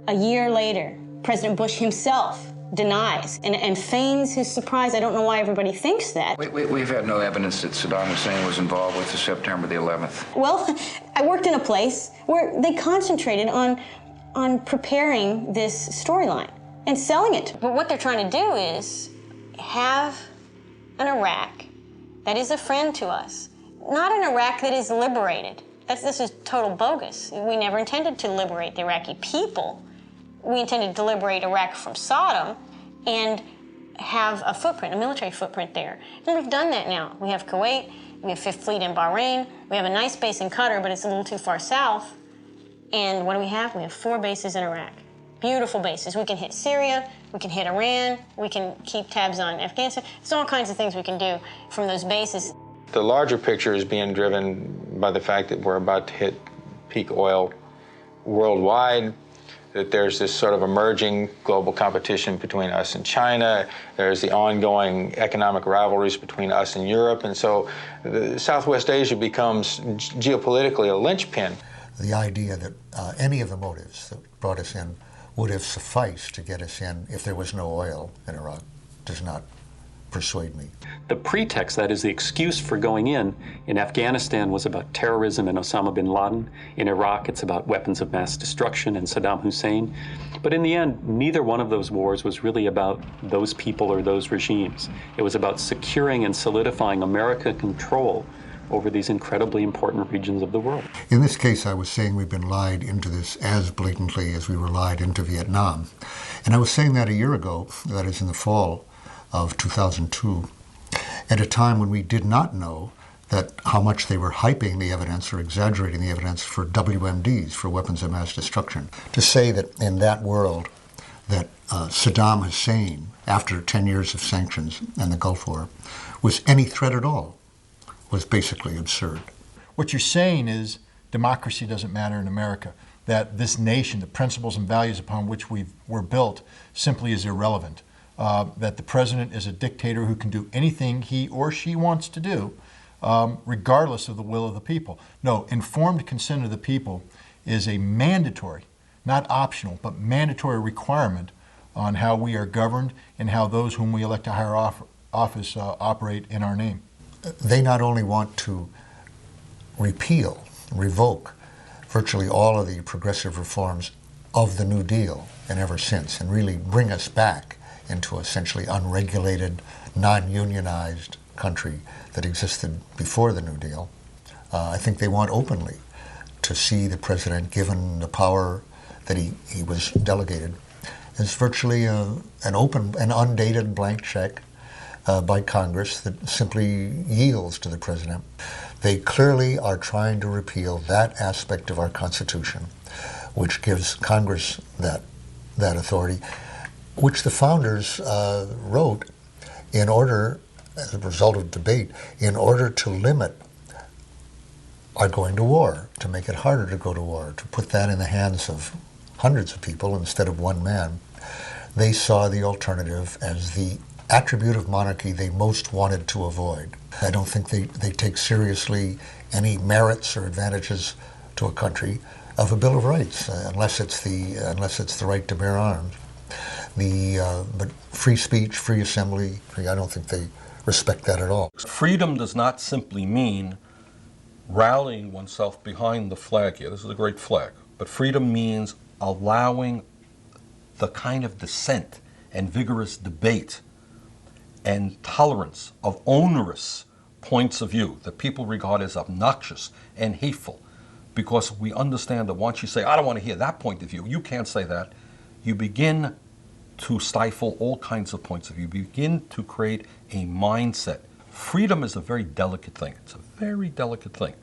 a year later, President Bush himself denies and feigns his surprise. I don't know why everybody thinks that. We've had no evidence that Saddam Hussein was involved with the September the 11th. Well, I worked in a place where they concentrated on preparing this storyline and selling it. But what they're trying to do is have an Iraq that is a friend to us, not an Iraq that is liberated. This is total bogus. We never intended to liberate the Iraqi people. We intended to liberate Iraq from Saddam and have a footprint, a military footprint there. And we've done that now. We have Kuwait, we have Fifth Fleet in Bahrain, we have a nice base in Qatar, but it's a little too far south. And what do we have? We have 4 bases in Iraq. Beautiful bases. We can hit Syria, we can hit Iran, we can keep tabs on Afghanistan. There's all kinds of things we can do from those bases. The larger picture is being driven by the fact that we're about to hit peak oil worldwide, that there's this sort of emerging global competition between us and China. There's the ongoing economic rivalries between us and Europe. And so Southwest Asia becomes geopolitically a linchpin. The idea that any of the motives that brought us in would have sufficed to get us in if there was no oil in Iraq does not persuade me. The pretext, that is the excuse for going in Afghanistan was about terrorism and Osama bin Laden. In Iraq, it's about weapons of mass destruction and Saddam Hussein. But in the end, neither one of those wars was really about those people or those regimes. It was about securing and solidifying American control over these incredibly important regions of the world. In this case, I was saying we've been lied into this as blatantly as we were lied into Vietnam. And I was saying that a year ago, that is in the fall of 2002, at a time when we did not know that how much they were hyping the evidence or exaggerating the evidence for WMDs, for weapons of mass destruction. To say that in that world that Saddam Hussein, after 10 years of sanctions and the Gulf War, was any threat at all was basically absurd. What you're saying is democracy doesn't matter in America, that this nation, the principles and values upon which we're built, simply is irrelevant, that the president is a dictator who can do anything he or she wants to do, regardless of the will of the people. No, informed consent of the people is a mandatory, not optional, but mandatory requirement on how we are governed and how those whom we elect to higher office operate in our name. They not only want to repeal, revoke virtually all of the progressive reforms of the New Deal and ever since, and really bring us back into essentially unregulated, non-unionized country that existed before the New Deal. I think they want openly to see the president, given the power that he was delegated, as virtually an open and undated blank check by Congress that simply yields to the president. They clearly are trying to repeal that aspect of our Constitution, which gives Congress that authority, which the founders wrote in order, as a result of debate, in order to limit our going to war, to make it harder to go to war, to put that in the hands of hundreds of people instead of one man. They saw the alternative as the attribute of monarchy they most wanted to avoid. I don't think they take seriously any merits or advantages to a country of a Bill of Rights, unless it's the right to bear arms. But free speech, free assembly, I don't think they respect that at all. Freedom does not simply mean rallying oneself behind the flag here. This is a great flag. But freedom means allowing the kind of dissent and vigorous debate and tolerance of onerous points of view that people regard as obnoxious and hateful, because we understand that once you say, I don't want to hear that point of view, you can't say that, you begin to stifle all kinds of points of view. You begin to create a mindset. Freedom is a very delicate thing. It's a very delicate thing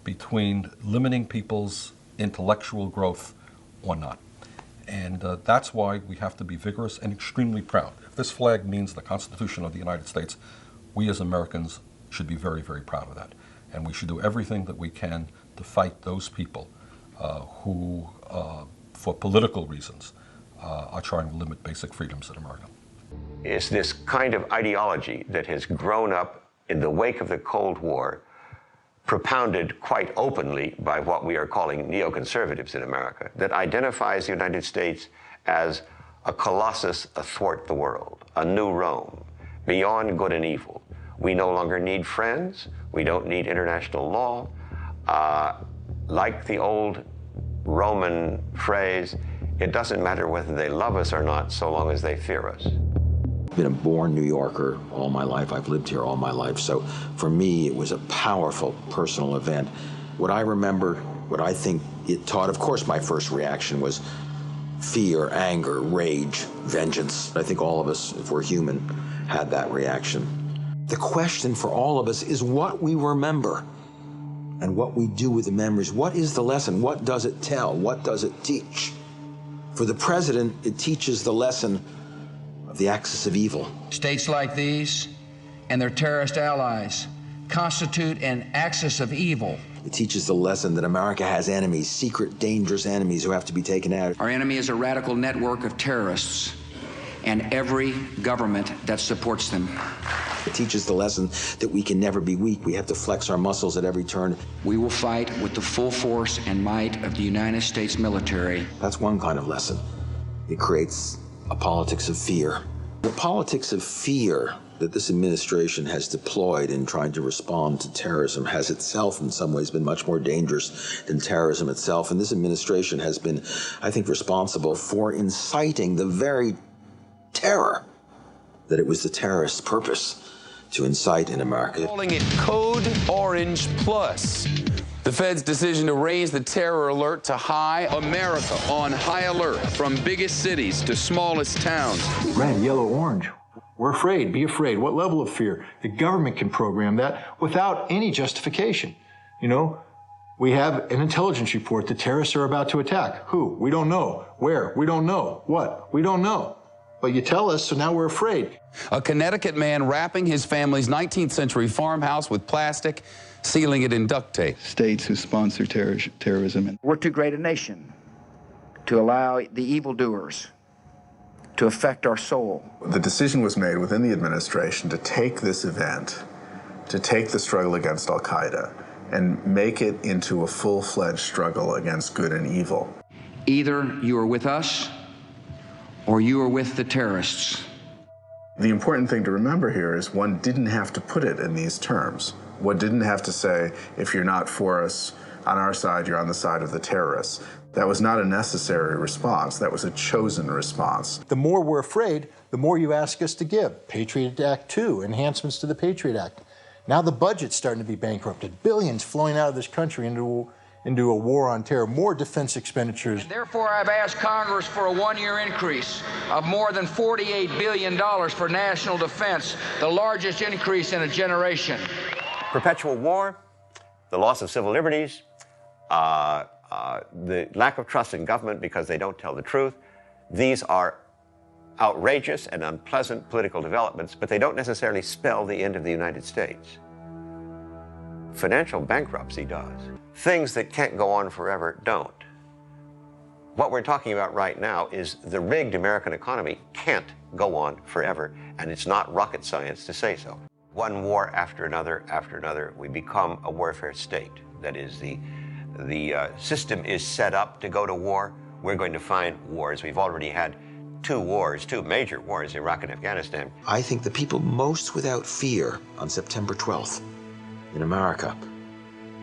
between limiting people's intellectual growth or not. And that's why we have to be vigorous and extremely proud. If this flag means the Constitution of the United States, we as Americans should be very, very proud of that. And we should do everything that we can to fight those people who, for political reasons, are trying to limit basic freedoms in America. It's this kind of ideology that has grown up in the wake of the Cold War, propounded quite openly by what we are calling neoconservatives in America, that identifies the United States as a colossus athwart the world, a new Rome, beyond good and evil. We no longer need friends. We don't need international law. Like the old Roman phrase, it doesn't matter whether they love us or not, so long as they fear us. I've been a born New Yorker all my life. I've lived here all my life. So for me, it was a powerful personal event. What I remember, what I think it taught, of course, my first reaction was fear, anger, rage, vengeance. I think all of us, if we're human, had that reaction. The question for all of us is what we remember and what we do with the memories. What is the lesson? What does it tell? What does it teach? For the president, it teaches the lesson of the axis of evil. States like these and their terrorist allies constitute an axis of evil. It teaches the lesson that America has enemies, secret, dangerous enemies who have to be taken out. Our enemy is a radical network of terrorists and every government that supports them. It teaches the lesson that we can never be weak. We have to flex our muscles at every turn. We will fight with the full force and might of the United States military. That's one kind of lesson. It creates a politics of fear. The politics of fear that this administration has deployed in trying to respond to terrorism has itself in some ways been much more dangerous than terrorism itself. And this administration has been, I think, responsible for inciting the very terror that it was the terrorists' purpose to incite in America. Calling it Code Orange Plus. The Fed's decision to raise the terror alert to high. America on high alert from biggest cities to smallest towns. Red, yellow, orange. We're afraid. Be afraid. What level of fear? The government can program that without any justification. You know, we have an intelligence report. The terrorists are about to attack. Who? We don't know. Where? We don't know. What? We don't know. But you tell us, so now we're afraid. A Connecticut man wrapping his family's 19th century farmhouse with plastic, sealing it in duct tape. States who sponsor terrorism. We're too great a nation to allow the evildoers to affect our soul. The decision was made within the administration to take this event, to take the struggle against Al-Qaeda, and make it into a full-fledged struggle against good and evil. Either you are with us or you are with the terrorists. The important thing to remember here is one didn't have to put it in these terms. One didn't have to say, if you're not for us, on our side, you're on the side of the terrorists. That was not a necessary response. That was a chosen response. The more we're afraid, the more you ask us to give. Patriot Act 2, enhancements to the Patriot Act. Now the budget's starting to be bankrupted. Billions flowing out of this country into into a war on terror, more defense expenditures. Therefore, I've asked Congress for a one-year increase of more than $48 billion for national defense, the largest increase in a generation. Perpetual war, the loss of civil liberties, the lack of trust in government because they don't tell the truth. These are outrageous and unpleasant political developments, but they don't necessarily spell the end of the United States. Financial bankruptcy does. Things that can't go on forever don't. What we're talking about right now is the rigged American economy can't go on forever, and it's not rocket science to say so. One war after another, we become a warfare state. That is, the system is set up to go to war. We're going to find wars. We've already had two major wars, Iraq and Afghanistan. I think the people most without fear on September 12th in America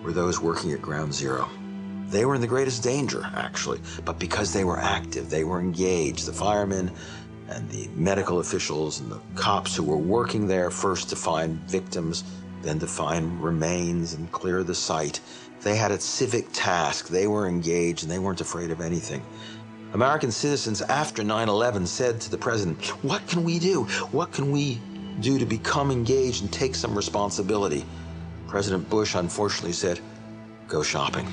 were those working at Ground Zero. They were in the greatest danger, actually, but because they were active, they were engaged. The firemen and the medical officials and the cops who were working there first to find victims, then to find remains and clear the site. They had a civic task. They were engaged and they weren't afraid of anything. American citizens after 9/11 said to the president, what can we do? What can we do to become engaged and take some responsibility? President Bush unfortunately said, go shopping,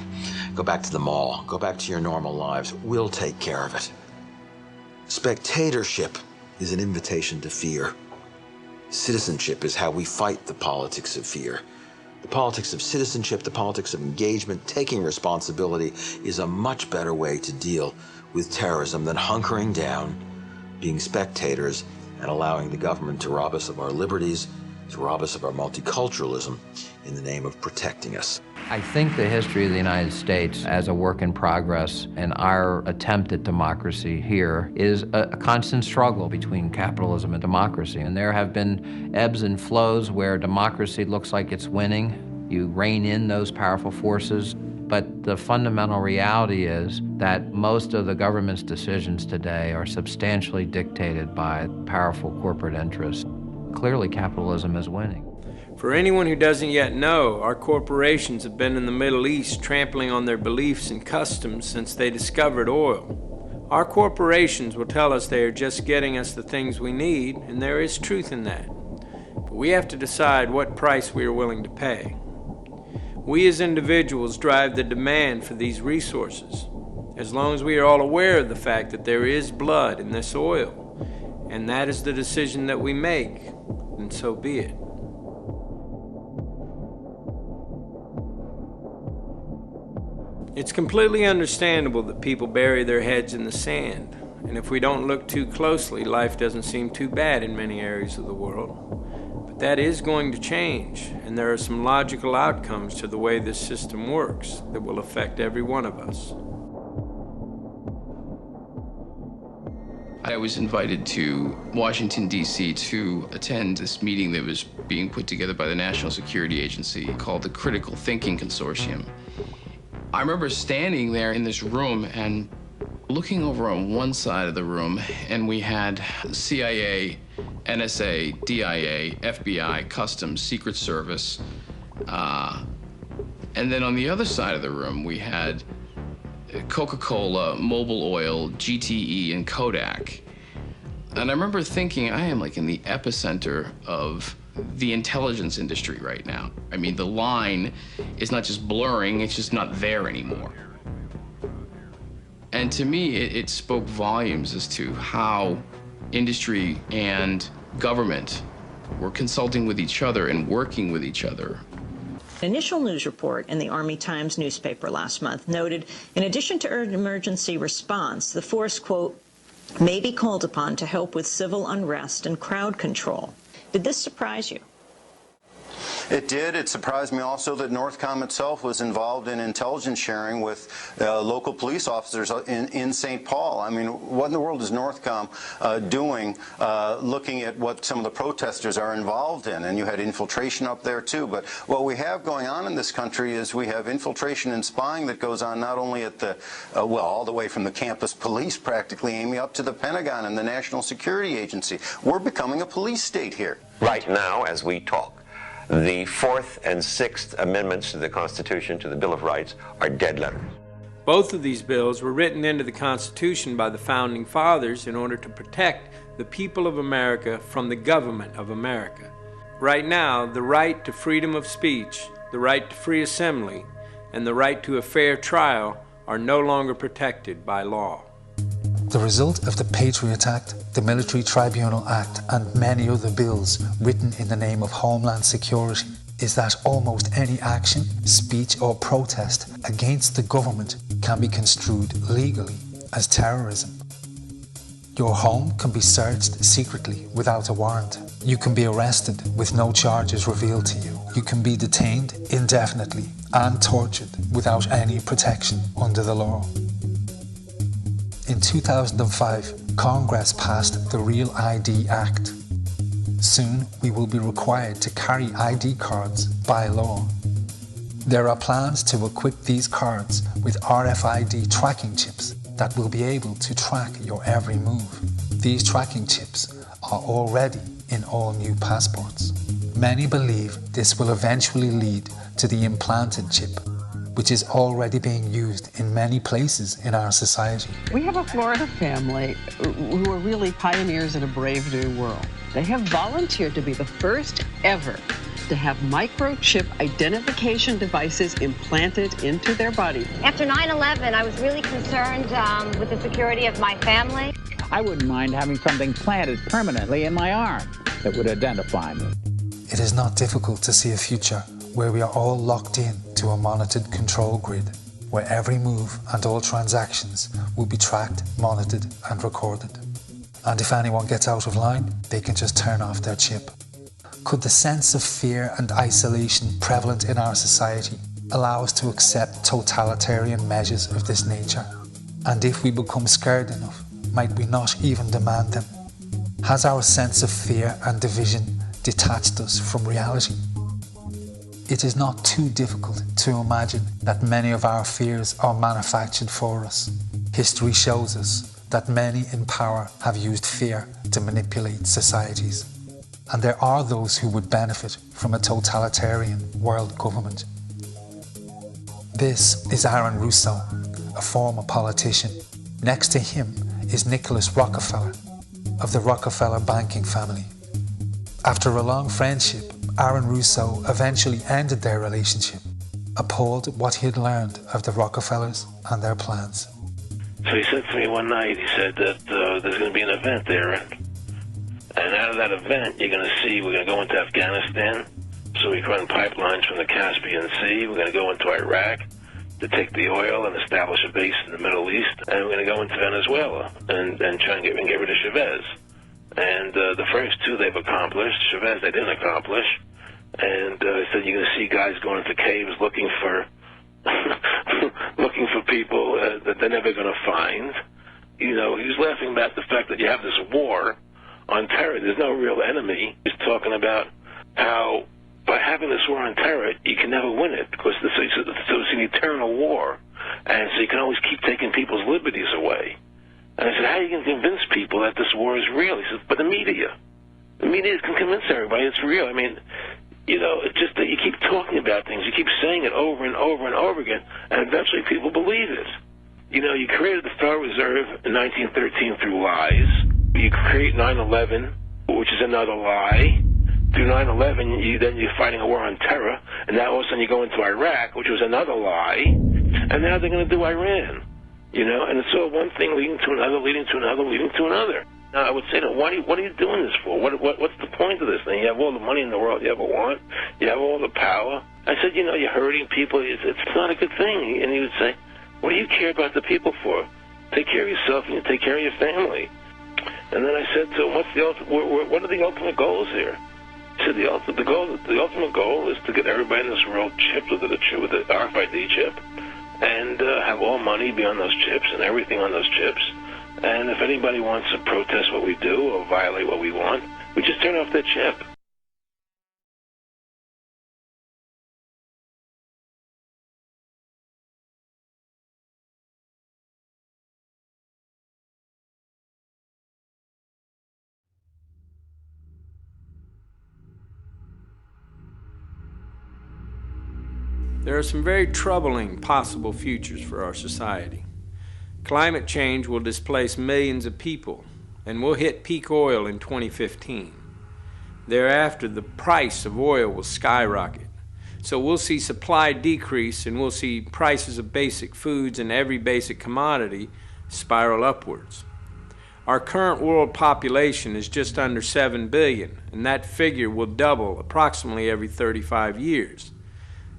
go back to the mall, go back to your normal lives. We'll take care of it. Spectatorship is an invitation to fear. Citizenship is how we fight the politics of fear. The politics of citizenship, the politics of engagement, taking responsibility is a much better way to deal with terrorism than hunkering down, being spectators, and allowing the government to rob us of our liberties, to rob us of our multiculturalism in the name of protecting us. I think the history of the United States as a work in progress and our attempt at democracy here is a constant struggle between capitalism and democracy. And there have been ebbs and flows where democracy looks like it's winning. You rein in those powerful forces. But the fundamental reality is that most of the government's decisions today are substantially dictated by powerful corporate interests. Clearly, capitalism is winning. For anyone who doesn't yet know, our corporations have been in the Middle East trampling on their beliefs and customs since they discovered oil. Our corporations will tell us they are just getting us the things we need, and there is truth in that. But we have to decide what price we are willing to pay. We as individuals drive the demand for these resources, as long as we are all aware of the fact that there is blood in this oil, and that is the decision that we make, and so be it. It's completely understandable that people bury their heads in the sand, and if we don't look too closely, life doesn't seem too bad in many areas of the world. But that is going to change, and there are some logical outcomes to the way this system works that will affect every one of us. I was invited to Washington, D.C. to attend this meeting that was being put together by the National Security Agency called the Critical Thinking Consortium. I remember standing there in this room and looking over on one side of the room, and we had CIA, NSA, DIA, FBI, Customs, Secret Service, and then on the other side of the room we had Coca-Cola, Mobil Oil, GTE, and Kodak. And I remember thinking, I am like in the epicenter of the intelligence industry right now. I mean, the line is not just blurring, it's just not there anymore. And to me, it spoke volumes as to how industry and government were consulting with each other and working with each other. An initial news report in the Army Times newspaper last month noted, in addition to emergency response, the force, quote, may be called upon to help with civil unrest and crowd control. Did this surprise you? It did. It surprised me also that Northcom itself was involved in intelligence sharing with local police officers in St. Paul. I mean, what in the world is Northcom doing looking at what some of the protesters are involved in? And you had infiltration up there too. But what we have going on in this country is we have infiltration and spying that goes on not only at the, well, all the way from the campus police practically, Amy, up to the Pentagon and the National Security Agency. We're becoming a police state here. Right now, as we talk, The Fourth and Sixth Amendments to the Constitution, to the Bill of Rights, are dead letters. Both of these bills were written into the Constitution by the Founding Fathers in order to protect the people of America from the government of America. Right now, the right to freedom of speech, the right to free assembly, and the right to a fair trial are no longer protected by law. The result of the Patriot Act, the Military Tribunal Act, and many other bills written in the name of Homeland Security is that almost any action, speech, or protest against the government can be construed legally as terrorism. Your home can be searched secretly without a warrant. You can be arrested with no charges revealed to you. You can be detained indefinitely and tortured without any protection under the law. In 2005, Congress passed the Real ID Act. Soon, we will be required to carry ID cards by law. There are plans to equip these cards with RFID tracking chips that will be able to track your every move. These tracking chips are already in all new passports. Many believe this will eventually lead to the implanted chip, which is already being used in many places in our society. We have a Florida family who are really pioneers in a brave new world. They have volunteered to be the first ever to have microchip identification devices implanted into their body. After 9/11, I was really concerned with the security of my family. I wouldn't mind having something planted permanently in my arm that would identify me. It is not difficult to see a future where we are all locked in to a monitored control grid, where every move and all transactions will be tracked, monitored, and recorded. And if anyone gets out of line, they can just turn off their chip. Could the sense of fear and isolation prevalent in our society allow us to accept totalitarian measures of this nature? And if we become scared enough, might we not even demand them? Has our sense of fear and division detached us from reality? It is not too difficult to imagine that many of our fears are manufactured for us. History shows us that many in power have used fear to manipulate societies. And there are those who would benefit from a totalitarian world government. This is Aaron Russo, a former politician. Next to him is Nicholas Rockefeller, of the Rockefeller banking family. After a long friendship, Aaron Russo eventually ended their relationship, appalled at what he had learned of the Rockefellers and their plans. So he said to me one night, he said that there's going to be an event there, and out of that event, you're going to see we're going to go into Afghanistan, so we can run pipelines from the Caspian Sea. We're going to go into Iraq to take the oil and establish a base in the Middle East, and we're going to go into Venezuela and try and get rid of Chavez. And the first two they've accomplished. Chavez they didn't accomplish. And he said you're going to see guys going into caves looking for looking for people that they're never going to find. You know, he was laughing about the fact that you have this war on terror. There's no real enemy. He's talking about how by having this war on terror, you can never win it because it's an eternal war. And so you can always keep taking people's liberties away. And I said, how are you going to convince people that this war is real? He says, but the media can convince everybody it's real. I mean, you know, it's just that you keep talking about things. You keep saying it over and over and over again, and eventually people believe it. You know, you created the Federal Reserve in 1913 through lies. You create 9/11, which is another lie. Through 9/11, then you're fighting a war on terror, and now all of a sudden you go into Iraq, which was another lie, and now they're going to do Iran. You know, and it's all one thing leading to another, leading to another, leading to another. Now, I would say to them, what are you doing this for? What's the point of this thing? You have all the money in the world you ever want. You have all the power. I said, you know, you're hurting people. It's not a good thing. And he would say, what do you care about the people for? Take care of yourself and you take care of your family. And then I said to him, what are the ultimate goals here? He said, the ultimate goal is to get everybody in this world chipped with the RFID chip and have all money be on those chips and everything on those chips. And if anybody wants to protest what we do or violate what we want, we just turn off their chip. There are some very troubling possible futures for our society. Climate change will displace millions of people, and we'll hit peak oil in 2015. Thereafter, the price of oil will skyrocket. So we'll see supply decrease, and we'll see prices of basic foods and every basic commodity spiral upwards. Our current world population is just under 7 billion, and that figure will double approximately every 35 years.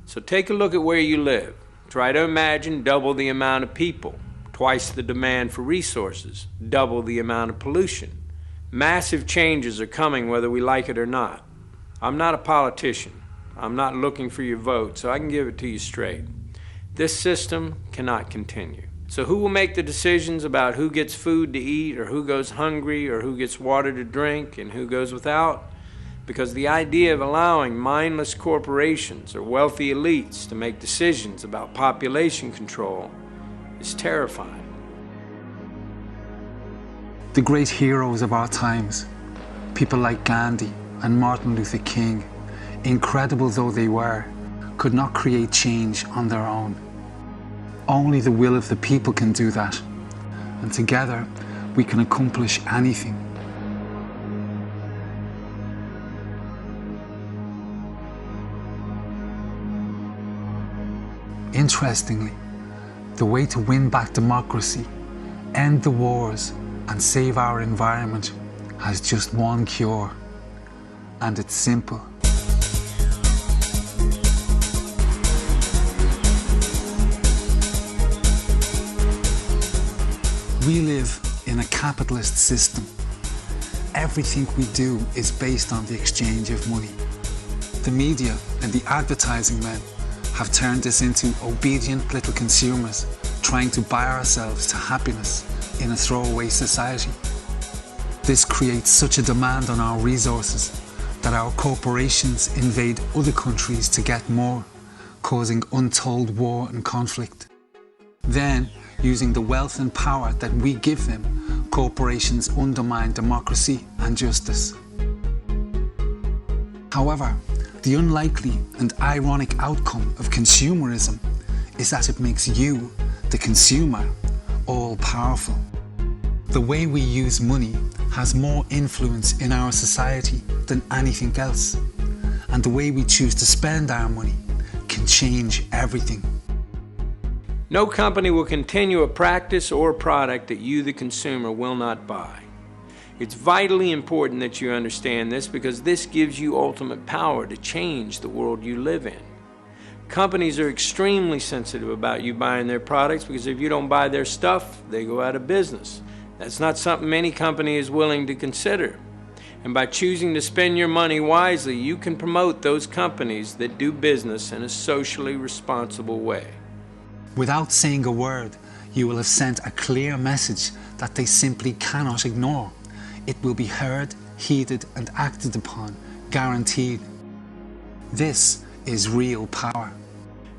So take a look at where you live. Try to imagine double the amount of people, twice the demand for resources, double the amount of pollution. Massive changes are coming whether we like it or not. I'm not a politician. I'm not looking for your vote, so I can give it to you straight. This system cannot continue. So who will make the decisions about who gets food to eat, or who goes hungry, or who gets water to drink, and who goes without? Because the idea of allowing mindless corporations or wealthy elites to make decisions about population control is terrifying. The great heroes of our times, people like Gandhi and Martin Luther King, incredible though they were, could not create change on their own. Only the will of the people can do that, and together we can accomplish anything. Interestingly, the way to win back democracy, end the wars, and save our environment has just one cure, and it's simple. We live in a capitalist system. Everything we do is based on the exchange of money. The media and the advertising men have turned us into obedient little consumers trying to buy ourselves to happiness in a throwaway society. This creates such a demand on our resources that our corporations invade other countries to get more, causing untold war and conflict. Then, using the wealth and power that we give them, corporations undermine democracy and justice. However, the unlikely and ironic outcome of consumerism is that it makes you, the consumer, all-powerful. The way we use money has more influence in our society than anything else, and the way we choose to spend our money can change everything. No company will continue a practice or product that you, the consumer, will not buy. It's vitally important that you understand this, because this gives you ultimate power to change the world you live in. Companies are extremely sensitive about you buying their products, because if you don't buy their stuff, they go out of business. That's not something any company is willing to consider. And by choosing to spend your money wisely, you can promote those companies that do business in a socially responsible way. Without saying a word, you will have sent a clear message that they simply cannot ignore. It will be heard, heeded, and acted upon, guaranteed. This is real power.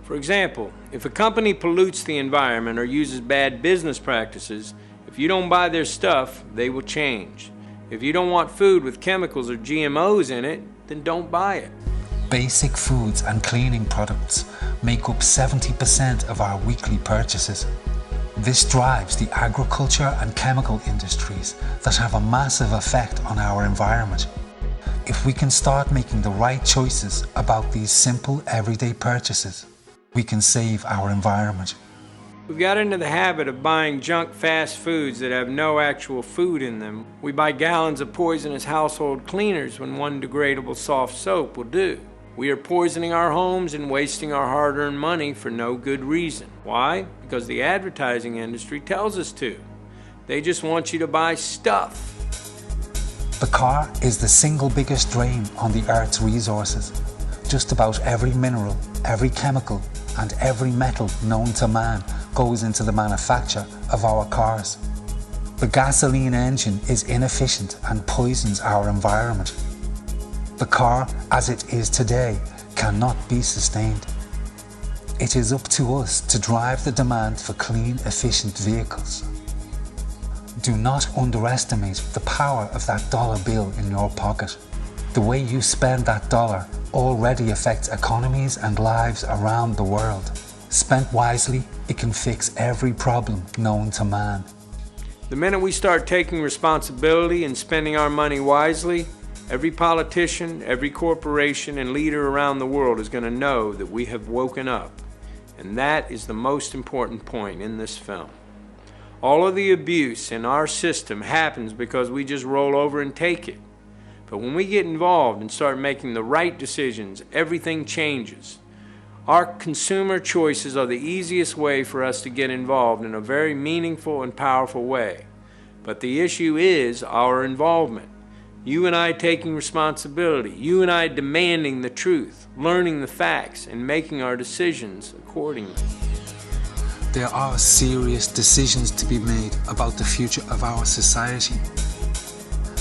For example, if a company pollutes the environment or uses bad business practices, if you don't buy their stuff, they will change. If you don't want food with chemicals or GMOs in it, then don't buy it. Basic foods and cleaning products make up 70% of our weekly purchases. This drives the agriculture and chemical industries that have a massive effect on our environment. If we can start making the right choices about these simple everyday purchases, we can save our environment. We've got into the habit of buying junk fast foods that have no actual food in them. We buy gallons of poisonous household cleaners when one degradable soft soap will do. We are poisoning our homes and wasting our hard-earned money for no good reason. Why? Because the advertising industry tells us to. They just want you to buy stuff. The car is the single biggest drain on the Earth's resources. Just about every mineral, every chemical, and every metal known to man goes into the manufacture of our cars. The gasoline engine is inefficient and poisons our environment. The car, as it is today, cannot be sustained. It is up to us to drive the demand for clean, efficient vehicles. Do not underestimate the power of that dollar bill in your pocket. The way you spend that dollar already affects economies and lives around the world. Spent wisely, it can fix every problem known to man. The minute we start taking responsibility and spending our money wisely, every politician, every corporation, and leader around the world is going to know that we have woken up. And that is the most important point in this film. All of the abuse in our system happens because we just roll over and take it. But when we get involved and start making the right decisions, everything changes. Our consumer choices are the easiest way for us to get involved in a very meaningful and powerful way. But the issue is our involvement. You and I taking responsibility, you and I demanding the truth, learning the facts, and making our decisions accordingly. There are serious decisions to be made about the future of our society.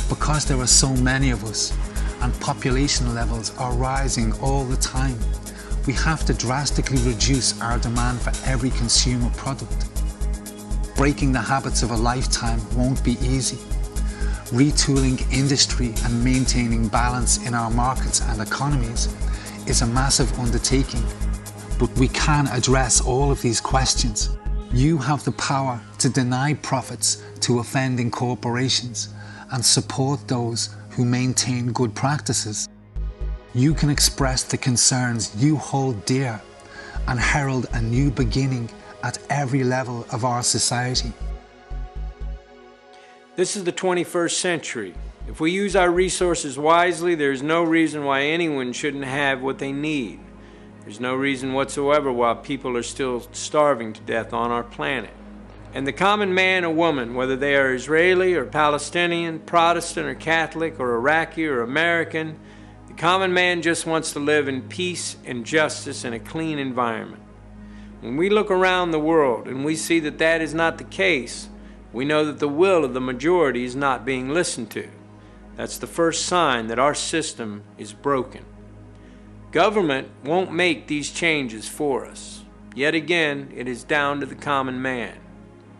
Because there are so many of us and population levels are rising all the time, we have to drastically reduce our demand for every consumer product. Breaking the habits of a lifetime won't be easy. Retooling industry and maintaining balance in our markets and economies is a massive undertaking. But we can address all of these questions. You have the power to deny profits to offending corporations and support those who maintain good practices. You can express the concerns you hold dear and herald a new beginning at every level of our society. This is the 21st century. If we use our resources wisely, there's no reason why anyone shouldn't have what they need. There's no reason whatsoever why people are still starving to death on our planet. And the common man or woman, whether they are Israeli or Palestinian, Protestant or Catholic or Iraqi or American, the common man just wants to live in peace and justice in a clean environment. When we look around the world and we see that that is not the case, we know that the will of the majority is not being listened to. That's the first sign that our system is broken. Government won't make these changes for us. Yet again, it is down to the common man.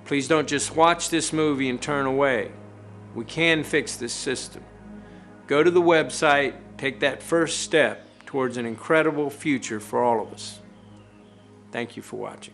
Please don't just watch this movie and turn away. We can fix this system. Go to the website, take that first step towards an incredible future for all of us. Thank you for watching.